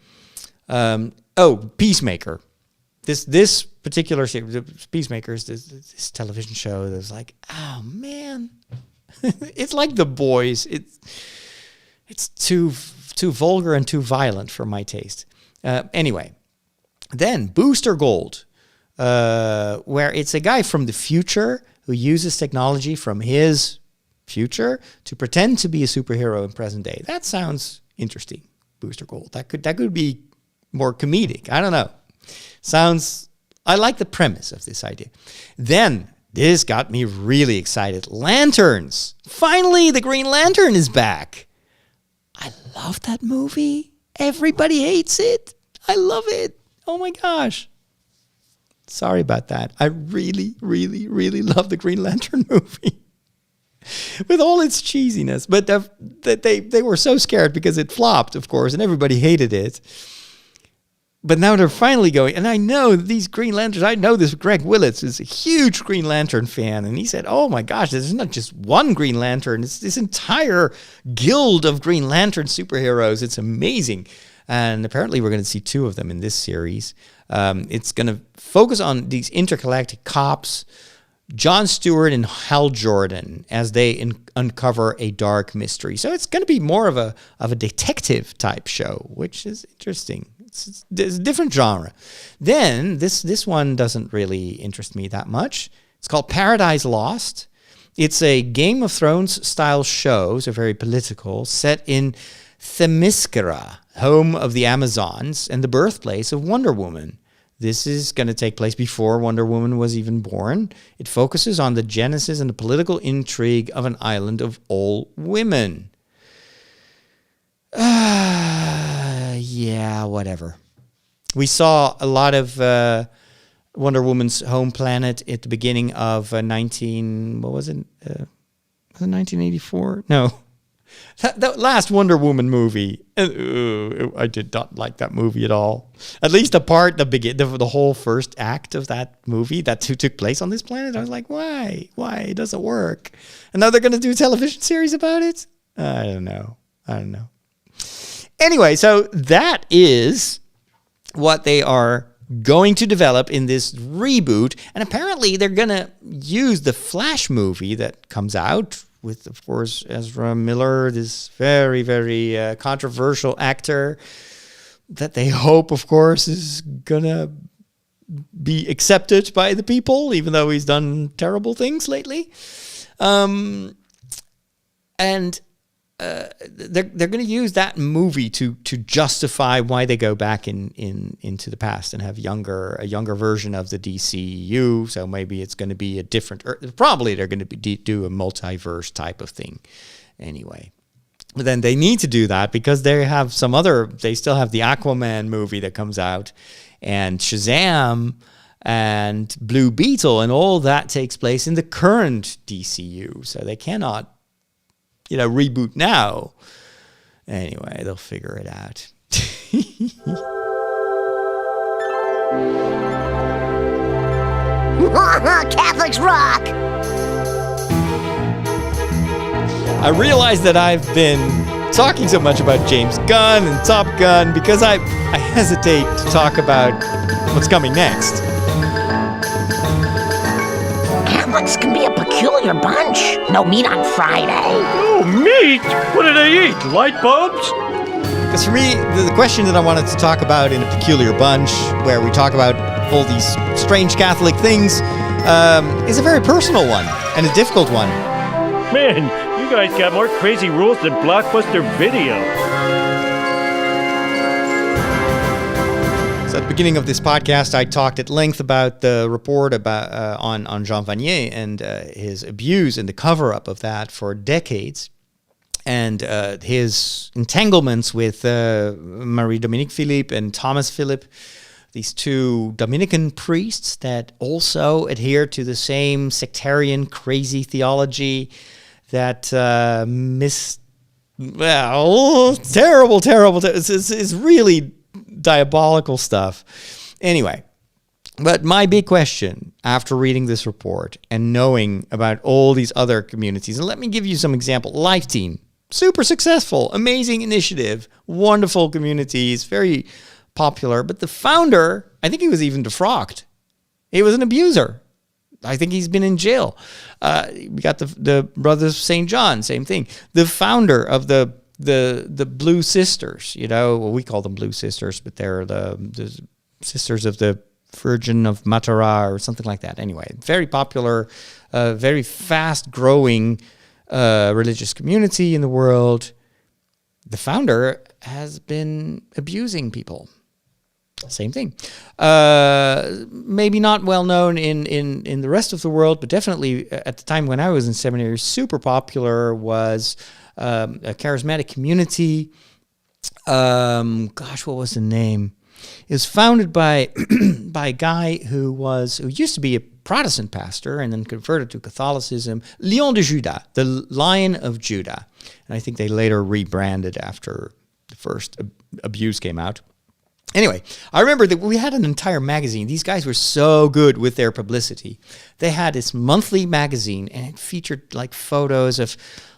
A: Peacemaker. This particular series, Peacemaker, is this television show that's oh man, it's like The Boys. It's too vulgar and too violent for my taste. Anyway, then Booster Gold, where it's a guy from the future who uses technology from his future to pretend to be a superhero in present day. That sounds interesting. Booster Gold. That could be more comedic. I don't know. I like the premise of this idea. Then this got me really excited. Lanterns. Finally, the Green Lantern is back. I love that movie. Everybody hates it. I love it. Oh my gosh. Sorry about that. I really, really, really love the Green Lantern movie. With all its cheesiness. But they were so scared because it flopped, of course, and everybody hated it. But now they're finally going, and I know these Green Lanterns, I know this Greg Willits is a huge Green Lantern fan, and he said, oh my gosh, there's not just one Green Lantern, it's this entire guild of Green Lantern superheroes. It's amazing. And apparently we're going to see 2 of them in this series. It's going to focus on these intergalactic cops, Jon Stewart and Hal Jordan, as they uncover a dark mystery. So it's going to be more of a detective type show, which is interesting. It's a different genre. Then this one doesn't really interest me that much. It's called Paradise Lost. It's a Game of Thrones style show, so very political, set in Themyscira, home of the Amazons and the birthplace of Wonder Woman. This is going to take place before Wonder Woman was even born. It focuses on the genesis and the political intrigue of an island of all women. Yeah, whatever. We saw a lot of Wonder Woman's home planet at the beginning of 1984? No. That last Wonder Woman movie, I did not like that movie at all. At least the whole first act of that movie that took place on this planet. I was like, why? Why? It doesn't work. And now they're going to do a television series about it? I don't know. Anyway, so that is what they are going to develop in this reboot. And apparently they're going to use the Flash movie that comes out with, of course, Ezra Miller, this very, very controversial actor that they hope, of course, is going to be accepted by the people, even though he's done terrible things lately. And And they're going to use that movie to justify why they go back into the past and have a younger version of the DCU. So maybe it's going to be a different, or probably they're going to do a multiverse type of thing anyway. But then they need to do that because they still have the Aquaman movie that comes out, and Shazam and Blue Beetle, and all that takes place in the current DCU. So they cannot, reboot now. Anyway, they'll figure it out.
G: Catholics rock!
A: I realize that I've been talking so much about James Gunn and Top Gun because I hesitate to talk about what's coming next.
G: Catholics can be a peculiar bunch. No meat on Friday.
C: Oh, meat? What do they eat? Light bulbs?
A: Because for me, the question that I wanted to talk about in a peculiar bunch, where we talk about all these strange Catholic things, is a very personal one and a difficult one.
C: Man, you guys got more crazy rules than Blockbuster Video.
A: So at the beginning of this podcast, I talked at length about the report about on Jean Vanier and his abuse and the cover-up of that for decades, and his entanglements with Marie-Dominique Philippe and Thomas Philippe, these two Dominican priests that also adhere to the same sectarian, crazy theology that terrible. It's really diabolical stuff. Anyway, but my big question after reading this report and knowing about all these other communities, and let me give you some example. Life Team, super successful, amazing initiative, wonderful communities, very popular. But the founder, I think he was even defrocked. He was an abuser. I think he's been in jail. We got the Brothers of St. John, same thing. The founder of the Blue Sisters, well, we call them Blue Sisters, but they're the Sisters of the Virgin of Matara or something like that. Anyway, very popular, very fast-growing religious community in the world. The founder has been abusing people. Same thing. Maybe not well known in the rest of the world, but definitely at the time when I was in seminary, super popular was a charismatic community. What was the name? It was founded by a guy who used to be a Protestant pastor and then converted to Catholicism. Lion de Judah, the Lion of Judah. And I think they later rebranded after the first abuse came out. Anyway, I remember that we had an entire magazine. These guys were so good with their publicity. They had this monthly magazine, and it featured like photos of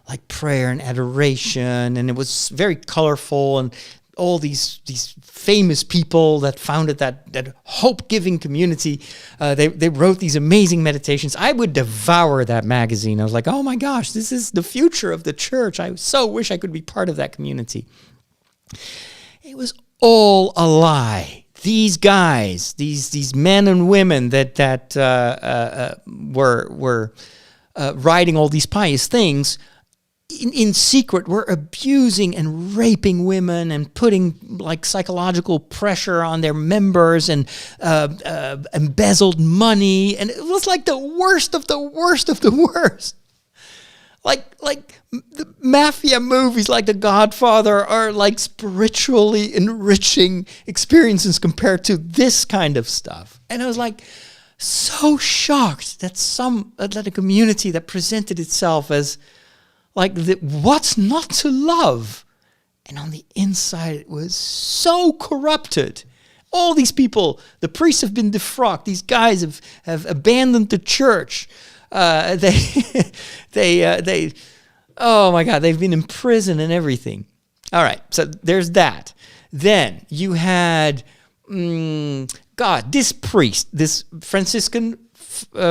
A: like prayer and adoration, and it was very colorful, and all these famous people that founded that hope-giving community. They wrote these amazing meditations. I would devour that magazine. I was like, oh my gosh, this is the future of the church. I so wish I could be part of that community. It was all a lie. These guys, these men and women that were writing all these pious things, in secret were abusing and raping women and putting like psychological pressure on their members and embezzled money, and it was like the worst of the worst of the worst. Like the mafia movies like The Godfather are like spiritually enriching experiences compared to this kind of stuff. And I was like so shocked that a community that presented itself as like what's not to love, and on the inside it was so corrupted. All these people, the priests have been defrocked. These guys have abandoned the church. They oh my God, they've been in prison and everything. All right, so there's that. Then you had, this priest, this Franciscan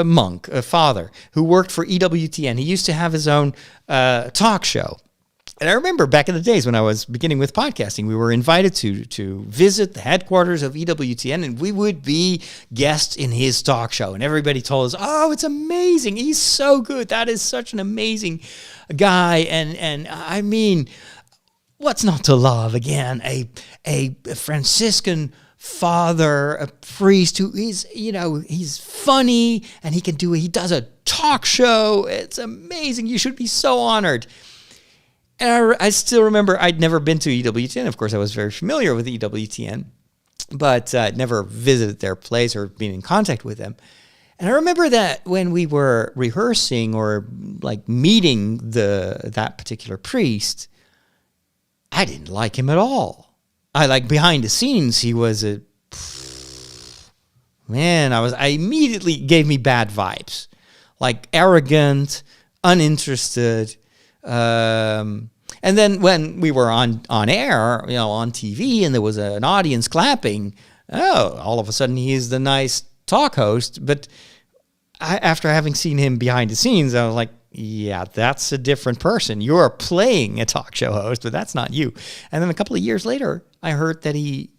A: monk, a father, who worked for EWTN. He used to have his own talk show. And I remember back in the days when I was beginning with podcasting, we were invited to visit the headquarters of EWTN, and we would be guests in his talk show. And everybody told us, "Oh, it's amazing! He's so good. That is such an amazing guy." And I mean, what's not to love? Again, a Franciscan father, a priest who is, he's funny, and he does a talk show. It's amazing. You should be so honored. And I still remember I'd never been to EWTN. Of course, I was very familiar with EWTN, but never visited their place or been in contact with them. And I remember that when we were rehearsing or like meeting that particular priest, I didn't like him at all. Behind the scenes, he was I immediately gave me bad vibes, like arrogant, uninterested. And then when we were on air, on TV, and there was an audience clapping, all of a sudden he's the nice talk host. But after having seen him behind the scenes, I was like, yeah, that's a different person. You're playing a talk show host, but that's not you. And then a couple of years later, I heard that he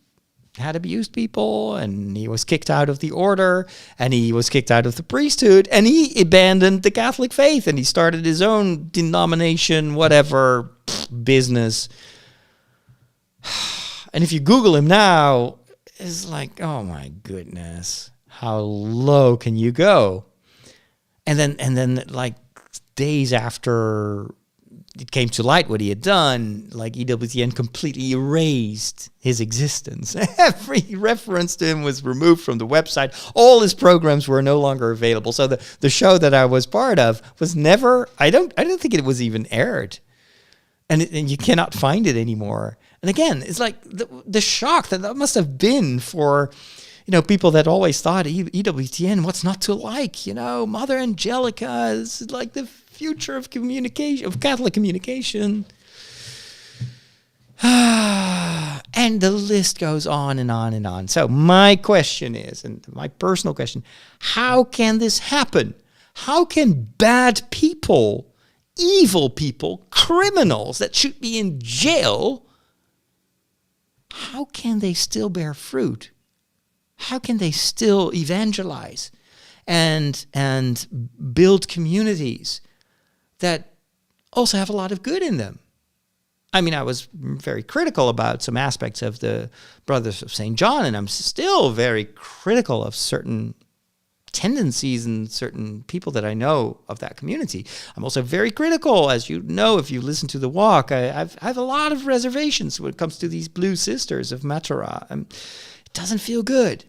A: had abused people, and he was kicked out of the order, and he was kicked out of the priesthood, and he abandoned the Catholic faith, and he started his own denomination, whatever, business. And if you Google him now, it's like, oh my goodness, how low can you go? And then like days after it came to light what he had done, like EWTN completely erased his existence. Every reference to him was removed from the website. All his programs were no longer available. So the show that I was part of was never, I don't think it was even aired. And you cannot find it anymore. And again, it's like the shock that must have been for, people that always thought EWTN, what's not to like? Mother Angelica is like the future of communication, of Catholic communication. And the list goes on and on and on. So my question is, and my personal question, how can this happen? How can bad people, evil people, criminals that should be in jail, how can they still bear fruit? How can they still evangelize and build communities that also have a lot of good in them? I mean, I was very critical about some aspects of the Brothers of St. John, and I'm still very critical of certain tendencies and certain people that I know of that community. I'm also very critical, as you know, if you listen to The Walk, I have a lot of reservations when it comes to these Blue Sisters of Matara. It doesn't feel good.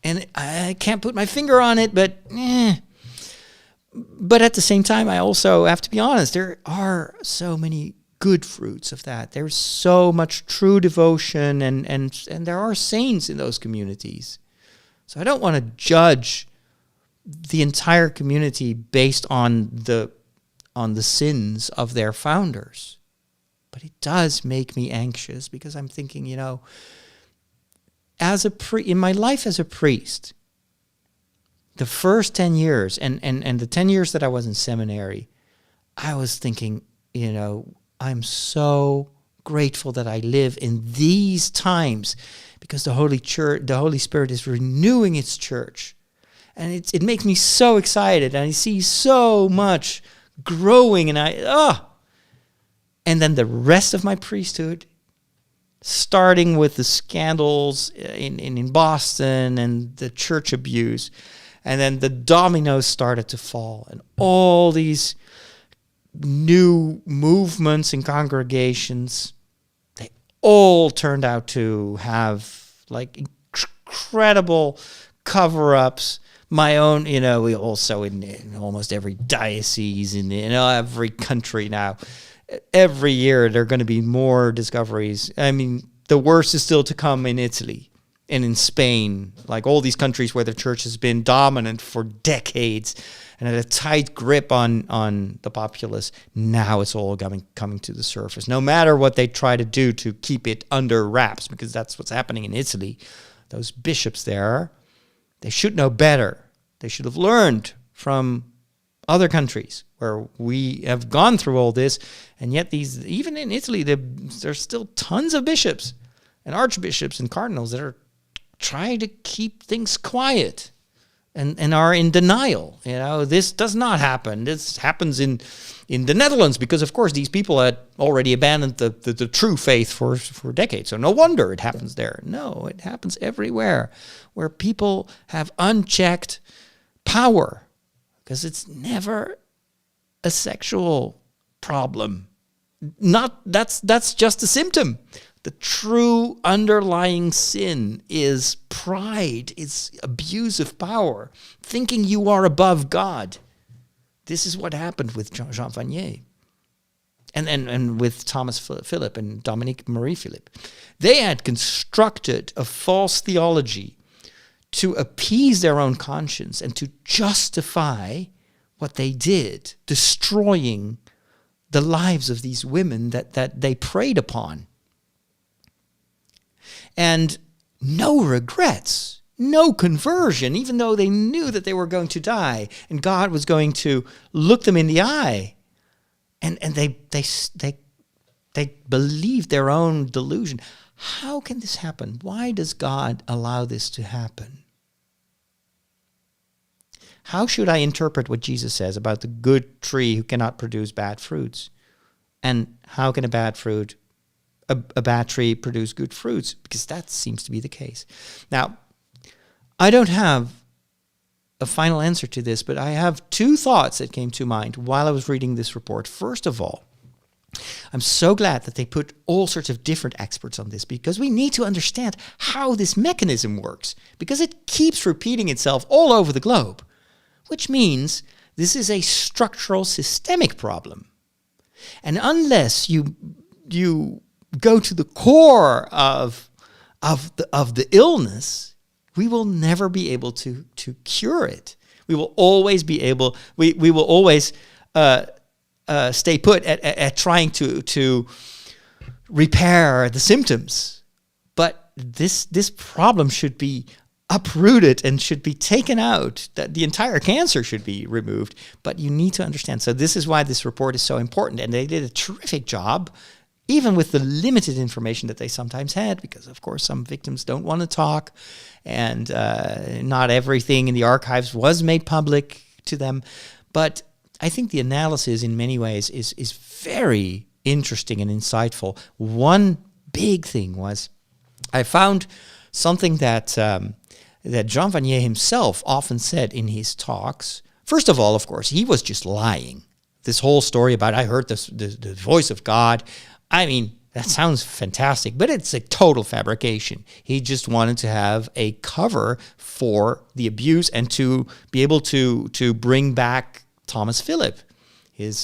A: And I can't put my finger on it, but But at the same time, I also have to be honest, there are so many good fruits of that. There's so much true devotion, and there are saints in those communities. So I don't want to judge the entire community based on the sins of their founders. But it does make me anxious because I'm thinking, in my life as a priest, the first 10 years and the 10 years that I was in seminary, I was thinking, I'm so grateful that I live in these times because the Holy Spirit is renewing its church. And it makes me so excited, and I see so much growing, and and then the rest of my priesthood, starting with the scandals in Boston and the church abuse, and then the dominoes started to fall, and all these new movements and congregations, they all turned out to have like incredible cover-ups. My own, we also in almost every diocese, in every country now, every year there are going to be more discoveries. I mean, the worst is still to come in Italy and in Spain, like all these countries where the church has been dominant for decades and had a tight grip on the populace. Now it's all coming to the surface, no matter what they try to do to keep it under wraps, because that's what's happening in Italy. Those bishops there, they should know better. They should have learned from other countries where we have gone through all this, and yet even in Italy, there's still tons of bishops and archbishops and cardinals that are trying to keep things quiet and are in denial. This does not happen. This happens in the Netherlands because, of course, these people had already abandoned the true faith for decades. So no wonder it happens there. No, it happens everywhere where people have unchecked power, because it's never a sexual problem. That's just a symptom. The true underlying sin is pride, it's abuse of power, thinking you are above God. This is what happened with Jean Vanier and with Thomas Philip and Dominique Marie Philippe. They had constructed a false theology to appease their own conscience and to justify what they did, destroying the lives of these women that they preyed upon. And no regrets, no conversion, even though they knew that they were going to die and God was going to look them in the eye. And they believed their own delusion. How can this happen? Why does God allow this to happen? How should I interpret what Jesus says about the good tree who cannot produce bad fruits? And how can a bad tree produce good fruits? Because that seems to be the case. Now, I don't have a final answer to this, but I have two thoughts that came to mind while I was reading this report. First of all, I'm so glad that they put all sorts of different experts on this, because we need to understand how this mechanism works, because it keeps repeating itself all over the globe, which means this is a structural, systemic problem. And unless you go to the core of the illness, we will never be able to cure it. We will always be able. We will always stay put at trying to repair the symptoms. But this problem should be uprooted and should be taken out. That the entire cancer should be removed. But you need to understand. So this is why this report is so important, and they did a terrific job, even with the limited information that they sometimes had, because, of course, some victims don't want to talk, and not everything in the archives was made public to them. But I think the analysis, in many ways, is very interesting and insightful. One big thing was I found something that Jean Vanier himself often said in his talks. First of all, of course, he was just lying. This whole story about I heard the voice of God, I mean, that sounds fantastic, but it's a total fabrication. He just wanted to have a cover for the abuse and to be able to bring back Thomas Philip, his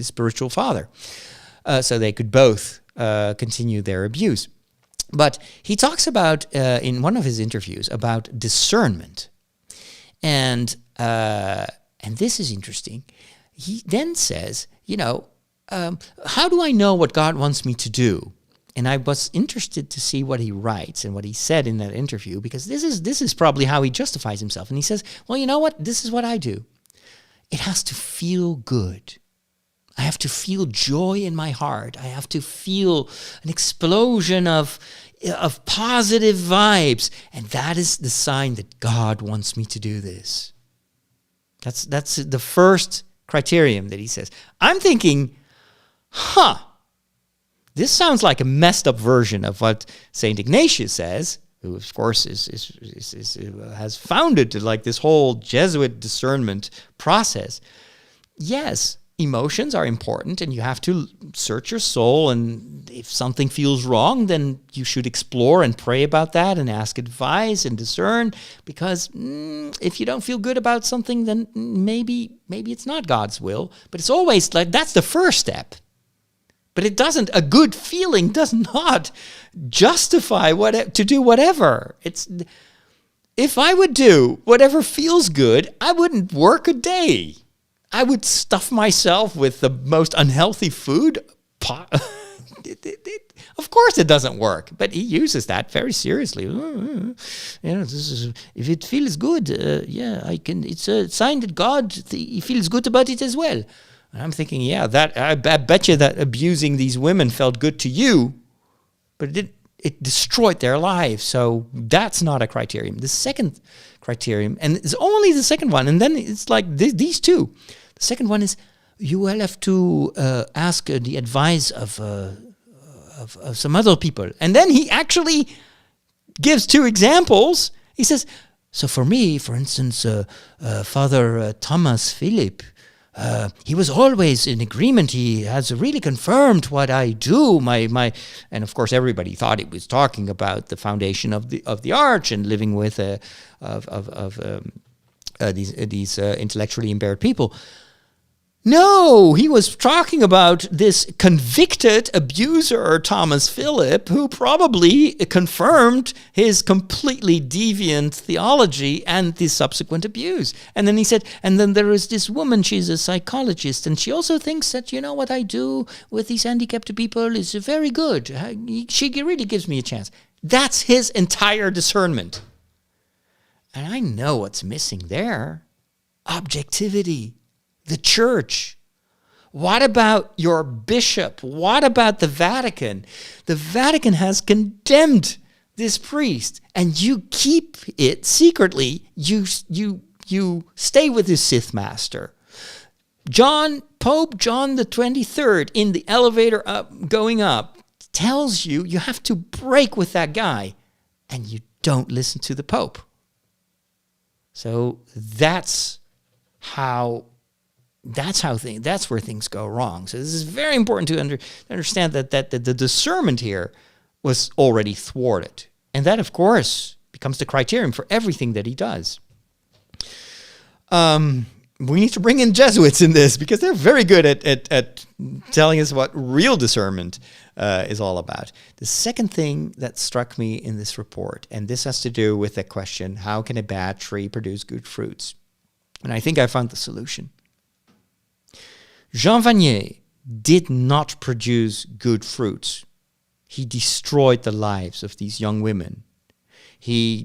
A: spiritual father, so they could both continue their abuse. But he talks about, in one of his interviews, about discernment. And this is interesting. He then says, how do I know what God wants me to do? And I was interested to see what he writes and what he said in that interview, because this is probably how he justifies himself. And he says, well, you know what? This is what I do. It has to feel good. I have to feel joy in my heart. I have to feel an explosion of positive vibes. And that is the sign that God wants me to do this. That's the first criterion that he says. I'm thinking, this sounds like a messed up version of what St. Ignatius says, who, of course, has founded like this whole Jesuit discernment process. Yes, emotions are important, and you have to search your soul, and if something feels wrong, then you should explore and pray about that and ask advice and discern, because if you don't feel good about something, then maybe it's not God's will. But it's always like that's the first step. But it doesn't. A good feeling does not justify to do whatever. If I would do whatever feels good, I wouldn't work a day. I would stuff myself with the most unhealthy food Of course it doesn't work, but he uses that very seriously. This is, if it feels good, I can. It's a sign that God he feels good about it as well. And I'm thinking, that I bet you that abusing these women felt good to you, but it destroyed their lives. So that's not a criterion. The second criterion, and it's only the second one, and then it's like these two. The second one is you will have to ask the advice of some other people. And then he actually gives two examples. He says, so for me, for instance, Father Thomas Philip, he was always in agreement. He has really confirmed what I do. And of course, everybody thought it was talking about the foundation of the arch and living with these intellectually impaired people. No, he was talking about this convicted abuser, Thomas Philip, who probably confirmed his completely deviant theology and the subsequent abuse. And then he said, and then there is this woman, she's a psychologist, and she also thinks that, what I do with these handicapped people is very good. She really gives me a chance. That's his entire discernment. And I know what's missing there. Objectivity. The church. What about your bishop? What about the Vatican? The Vatican has condemned this priest, and you keep it secretly. You stay with this Sith master. Pope John the 23rd, in the elevator going up, tells you have to break with that guy, and you don't listen to the Pope. So that's where things go wrong. So this is very important to understand that the discernment here was already thwarted. And that, of course, becomes the criterion for everything that he does. We need to bring in Jesuits in this because they're very good at telling us what real discernment is all about. The second thing that struck me in this report, and this has to do with the question, how can a bad tree produce good fruits? And I think I found the solution. Jean Vanier did not produce good fruits. He destroyed the lives of these young women. He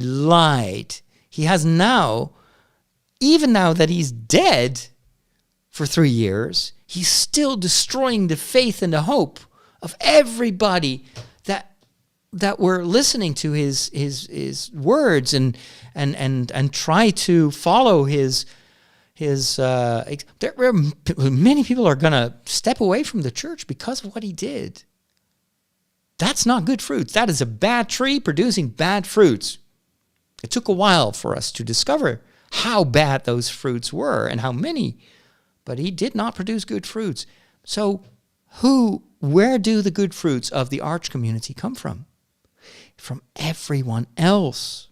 A: lied. He has now, even now that he's dead for 3 years, he's still destroying the faith and the hope of everybody that were listening to his words and try to follow his many people are going to step away from the church because of what he did. That's not good fruits. That is a bad tree producing bad fruits. It took a while for us to discover how bad those fruits were and how many, but he did not produce good fruits. So where do the good fruits of the Arch community come from? From everyone else.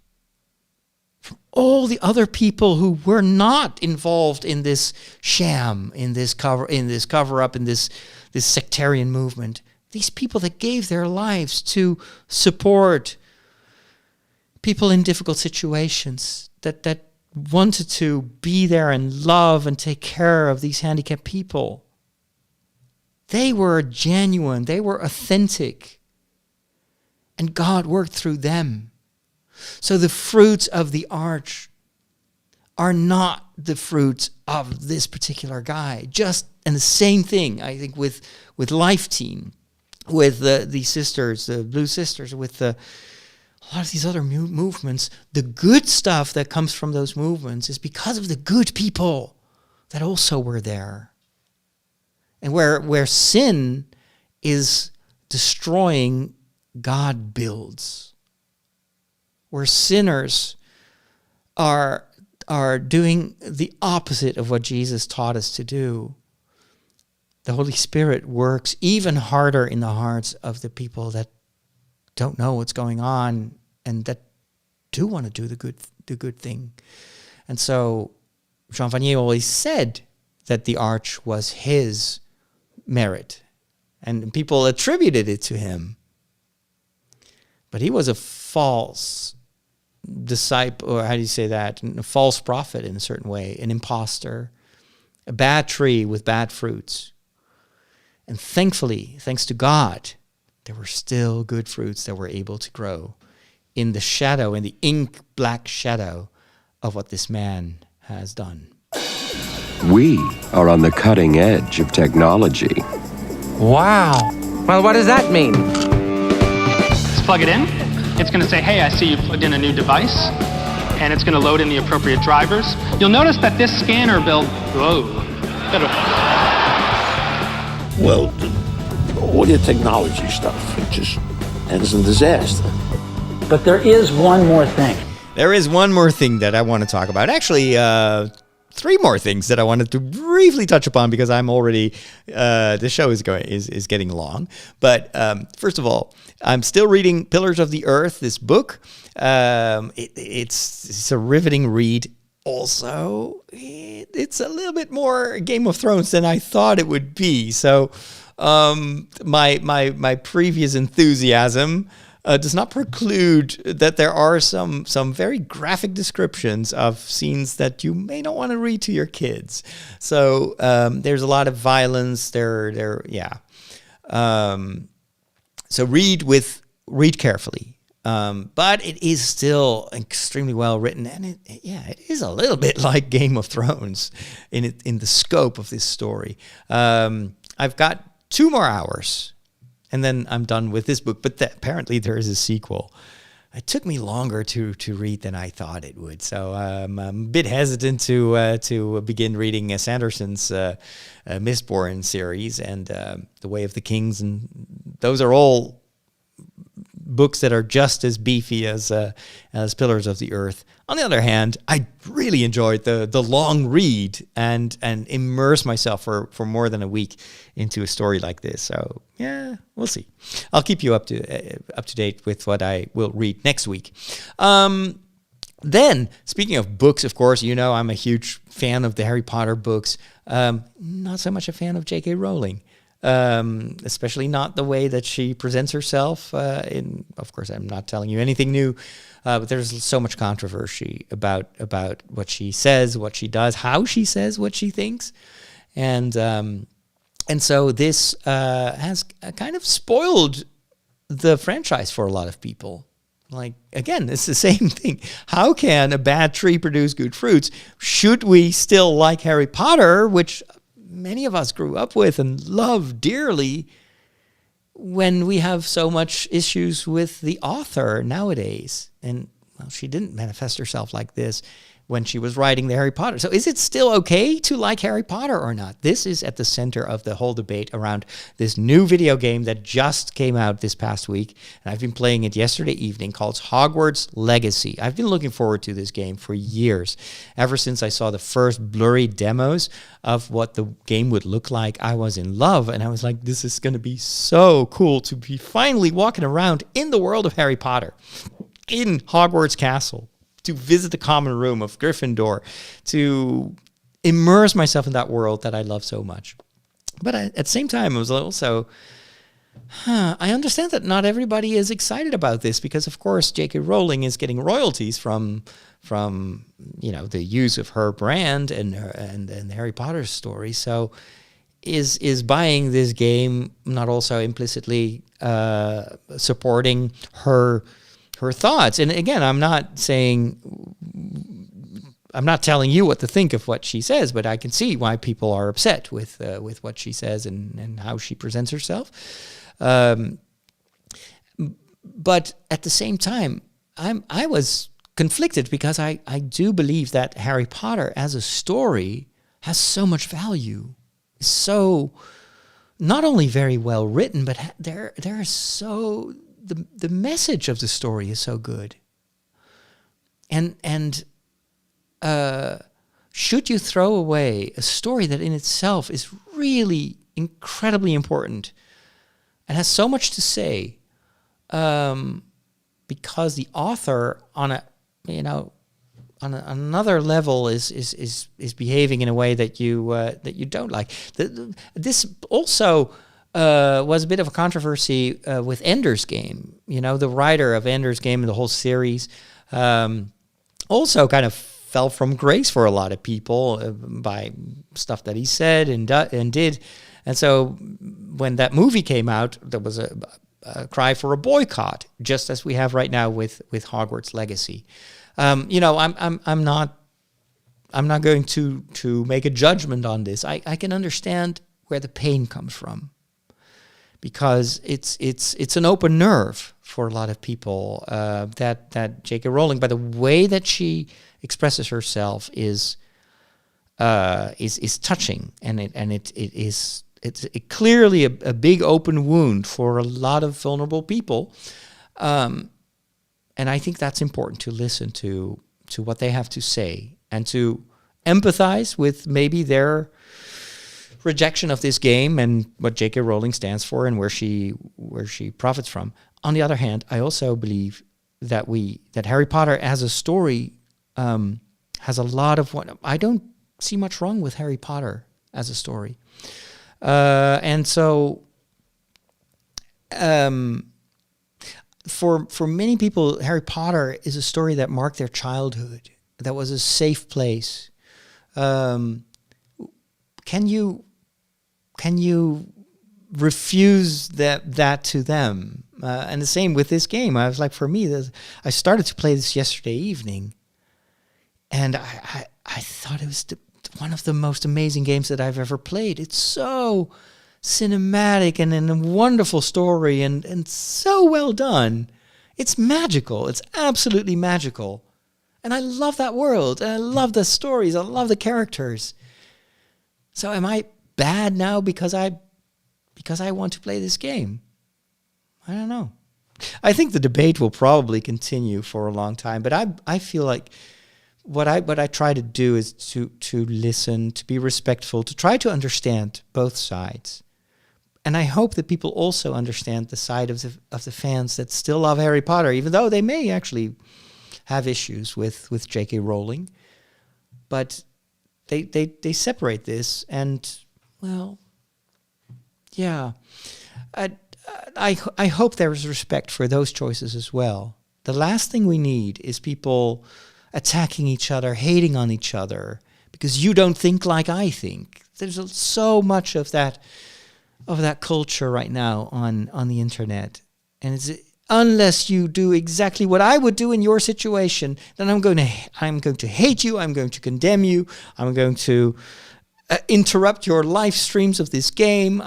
A: From all the other people who were not involved in this sham, in this cover up, in this sectarian movement. These people that gave their lives to support people in difficult situations, that wanted to be there and love and take care of these handicapped people. They were genuine, they were authentic, and God worked through them. So the fruits of the Arch are not the fruits of this particular guy. And the same thing, I think, with Life Team, with the sisters, the Blue Sisters, with a lot of these other movements. The good stuff that comes from those movements is because of the good people that also were there. And where sin is destroying, God builds. Where sinners are doing the opposite of what Jesus taught us to do, the Holy Spirit works even harder in the hearts of the people that don't know what's going on and that do want to do the good thing. And so Jean Vanier always said that the Arch was his merit, and people attributed it to him. But he was a false disciple, or how do you say that? A false prophet in a certain way, an imposter, a bad tree with bad fruits. And thankfully, thanks to God, there were still good fruits that were able to grow in the shadow, in the ink black shadow of what this man has done.
H: We are on the cutting edge of technology.
I: Wow. Well, what does that mean?
J: Just plug it in. It's going to say, hey, I see you plugged in a new device. And it's going to load in the appropriate drivers. You'll notice that this scanner build... Whoa.
K: Well, all your technology stuff, it just ends in disaster.
L: But there is one more thing.
A: There is one more thing that I want to talk about. Actually, three more things that I wanted to briefly touch upon because I'm already the show is getting long. But first of all, I'm still reading Pillars of the Earth, this book. It's a riveting read. Also, it's a little bit more Game of Thrones than I thought it would be. So my previous enthusiasm does not preclude that there are some very graphic descriptions of scenes that you may not want to read to your kids. So there's a lot of violence. So read carefully. But it is still extremely well written, and it is a little bit like Game of Thrones in the scope of this story. I've got 2 more hours, and then I'm done with this book. But apparently there is a sequel. It took me longer to read than I thought it would, so I'm a bit hesitant to begin reading Sanderson's Mistborn series and The Way of the Kings, and those are all books that are just as beefy as Pillars of the Earth. On the other hand, I really enjoyed the long read and immerse myself for more than a week into a story like this. So yeah, we'll see. I'll keep you up to date with what I will read next week. Then, speaking of books, of course, you know I'm a huge fan of the Harry Potter books. Not so much a fan of J.K. Rowling. Especially not the way that she presents herself. Of course, I'm not telling you anything new, but there's so much controversy about what she says, what she does, how she says what she thinks, and so this has kind of spoiled the franchise for a lot of people. Like, again, it's the same thing. How can a bad tree produce good fruits? Should we still like Harry Potter, which many of us grew up with and love dearly, when we have so much issues with the author nowadays? And well, she didn't manifest herself like this when she was writing the Harry Potter. So is it still okay to like Harry Potter or not? This is at the center of the whole debate around this new video game that just came out this past week. And I've been playing it yesterday evening, called Hogwarts Legacy. I've been looking forward to this game for years. Ever since I saw the first blurry demos of what the game would look like, I was in love. And I was like, this is going to be so cool to be finally walking around in the world of Harry Potter, in Hogwarts Castle, to visit the common room of Gryffindor, to immerse myself in that world that I love so much. But at the same time, it was also, I understand that not everybody is excited about this because, of course, J.K. Rowling is getting royalties from the use of her brand and the Harry Potter story. So is buying this game not also implicitly supporting her thoughts? And again, I'm not telling you what to think of what she says, but I can see why people are upset with what she says and how she presents herself. But at the same time, I was conflicted because I do believe that Harry Potter as a story has so much value. It's so not only very well written, but there is so the message of the story is so good. And should you throw away a story that in itself is really incredibly important and has so much to say, because the author on another level is behaving in a way that you don't like? This also was a bit of a controversy with Ender's Game. The writer of Ender's Game and the whole series also kind of fell from grace for a lot of people by stuff that he said and did. And so when that movie came out, there was a cry for a boycott, just as we have right now with Hogwarts Legacy. I'm not going to make a judgment on this. I can understand where the pain comes from, because it's an open nerve for a lot of people. That J.K. Rowling, by the way that she expresses herself, is touching, and it's clearly a big open wound for a lot of vulnerable people, and I think that's important to listen to what they have to say and to empathize with maybe their rejection of this game and what J.K. Rowling stands for and where she profits from. On the other hand, I also believe that Harry Potter as a story has a lot of what I don't see much wrong with Harry Potter as a story. And so for many people, Harry Potter is a story that marked their childhood, that was a safe place. Can you refuse that to them? And the same with this game. I was like, for me, I started to play this yesterday evening, and I thought it was one of the most amazing games that I've ever played. It's so cinematic and a wonderful story and so well done. It's magical. It's absolutely magical. And I love that world. And I love the stories. I love the characters. So am I bad now because I want to play this game? I don't know. I think the debate will probably continue for a long time, but I feel like what I try to do is to listen, to be respectful, to try to understand both sides. And I hope that people also understand the side of the fans that still love Harry Potter, even though they may actually have issues with J.K. Rowling. But they separate this, and, well, yeah. I hope there is respect for those choices as well. The last thing we need is people attacking each other, hating on each other, because you don't think like I think. There's so much of that culture right now on the internet, and it's unless you do exactly what I would do in your situation, then I'm going to hate you. I'm going to condemn you. I'm going to interrupt your live streams of this game.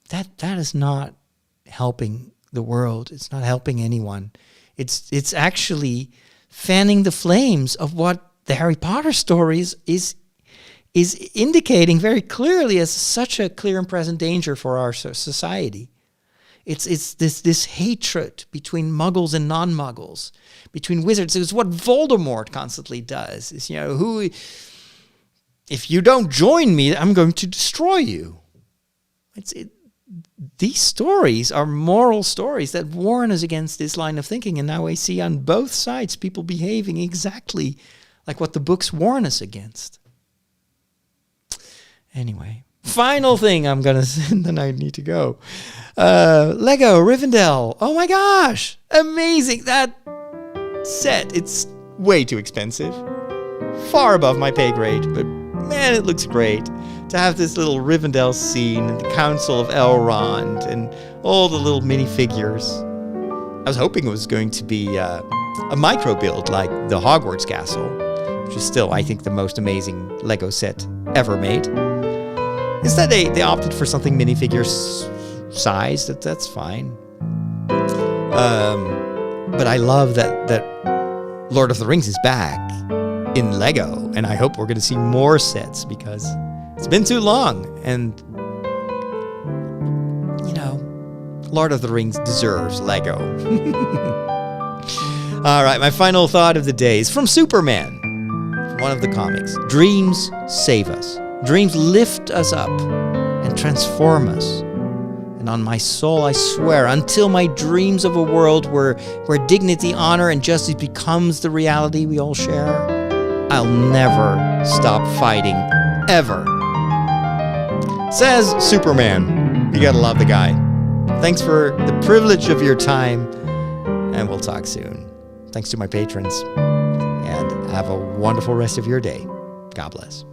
A: That is not helping the world. It's not helping anyone. It's actually fanning the flames of what the Harry Potter stories is indicating very clearly as such a clear and present danger for our society. It's this hatred between muggles and non-muggles, between wizards. It's what Voldemort constantly does. Is, if you don't join me, I'm going to destroy you. These stories are moral stories that warn us against this line of thinking, and now I see on both sides people behaving exactly like what the books warn us against. Anyway, final thing I'm going to say, then I need to go. Lego Rivendell. Oh my gosh. Amazing. That set. It's way too expensive. Far above my pay grade, but man, it looks great. To have this little Rivendell scene and the Council of Elrond and all the little minifigures. I was hoping it was going to be a micro build like the Hogwarts Castle, which is still, I think, the most amazing Lego set ever made. Instead, they opted for something minifigure size. That's fine. But I love that Lord of the Rings is back in Lego, and I hope we're going to see more sets because it's been too long, and Lord of the Rings deserves Lego. All right, my final thought of the day is from Superman, one of the comics. Dreams save us. Dreams lift us up and transform us. And on my soul, I swear, until my dreams of a world where dignity, honor, and justice becomes the reality we all share, I'll never stop fighting, ever. Says Superman. You gotta love the guy. Thanks for the privilege of your time, and we'll talk soon. Thanks to my patrons, and have a wonderful rest of your day. God bless.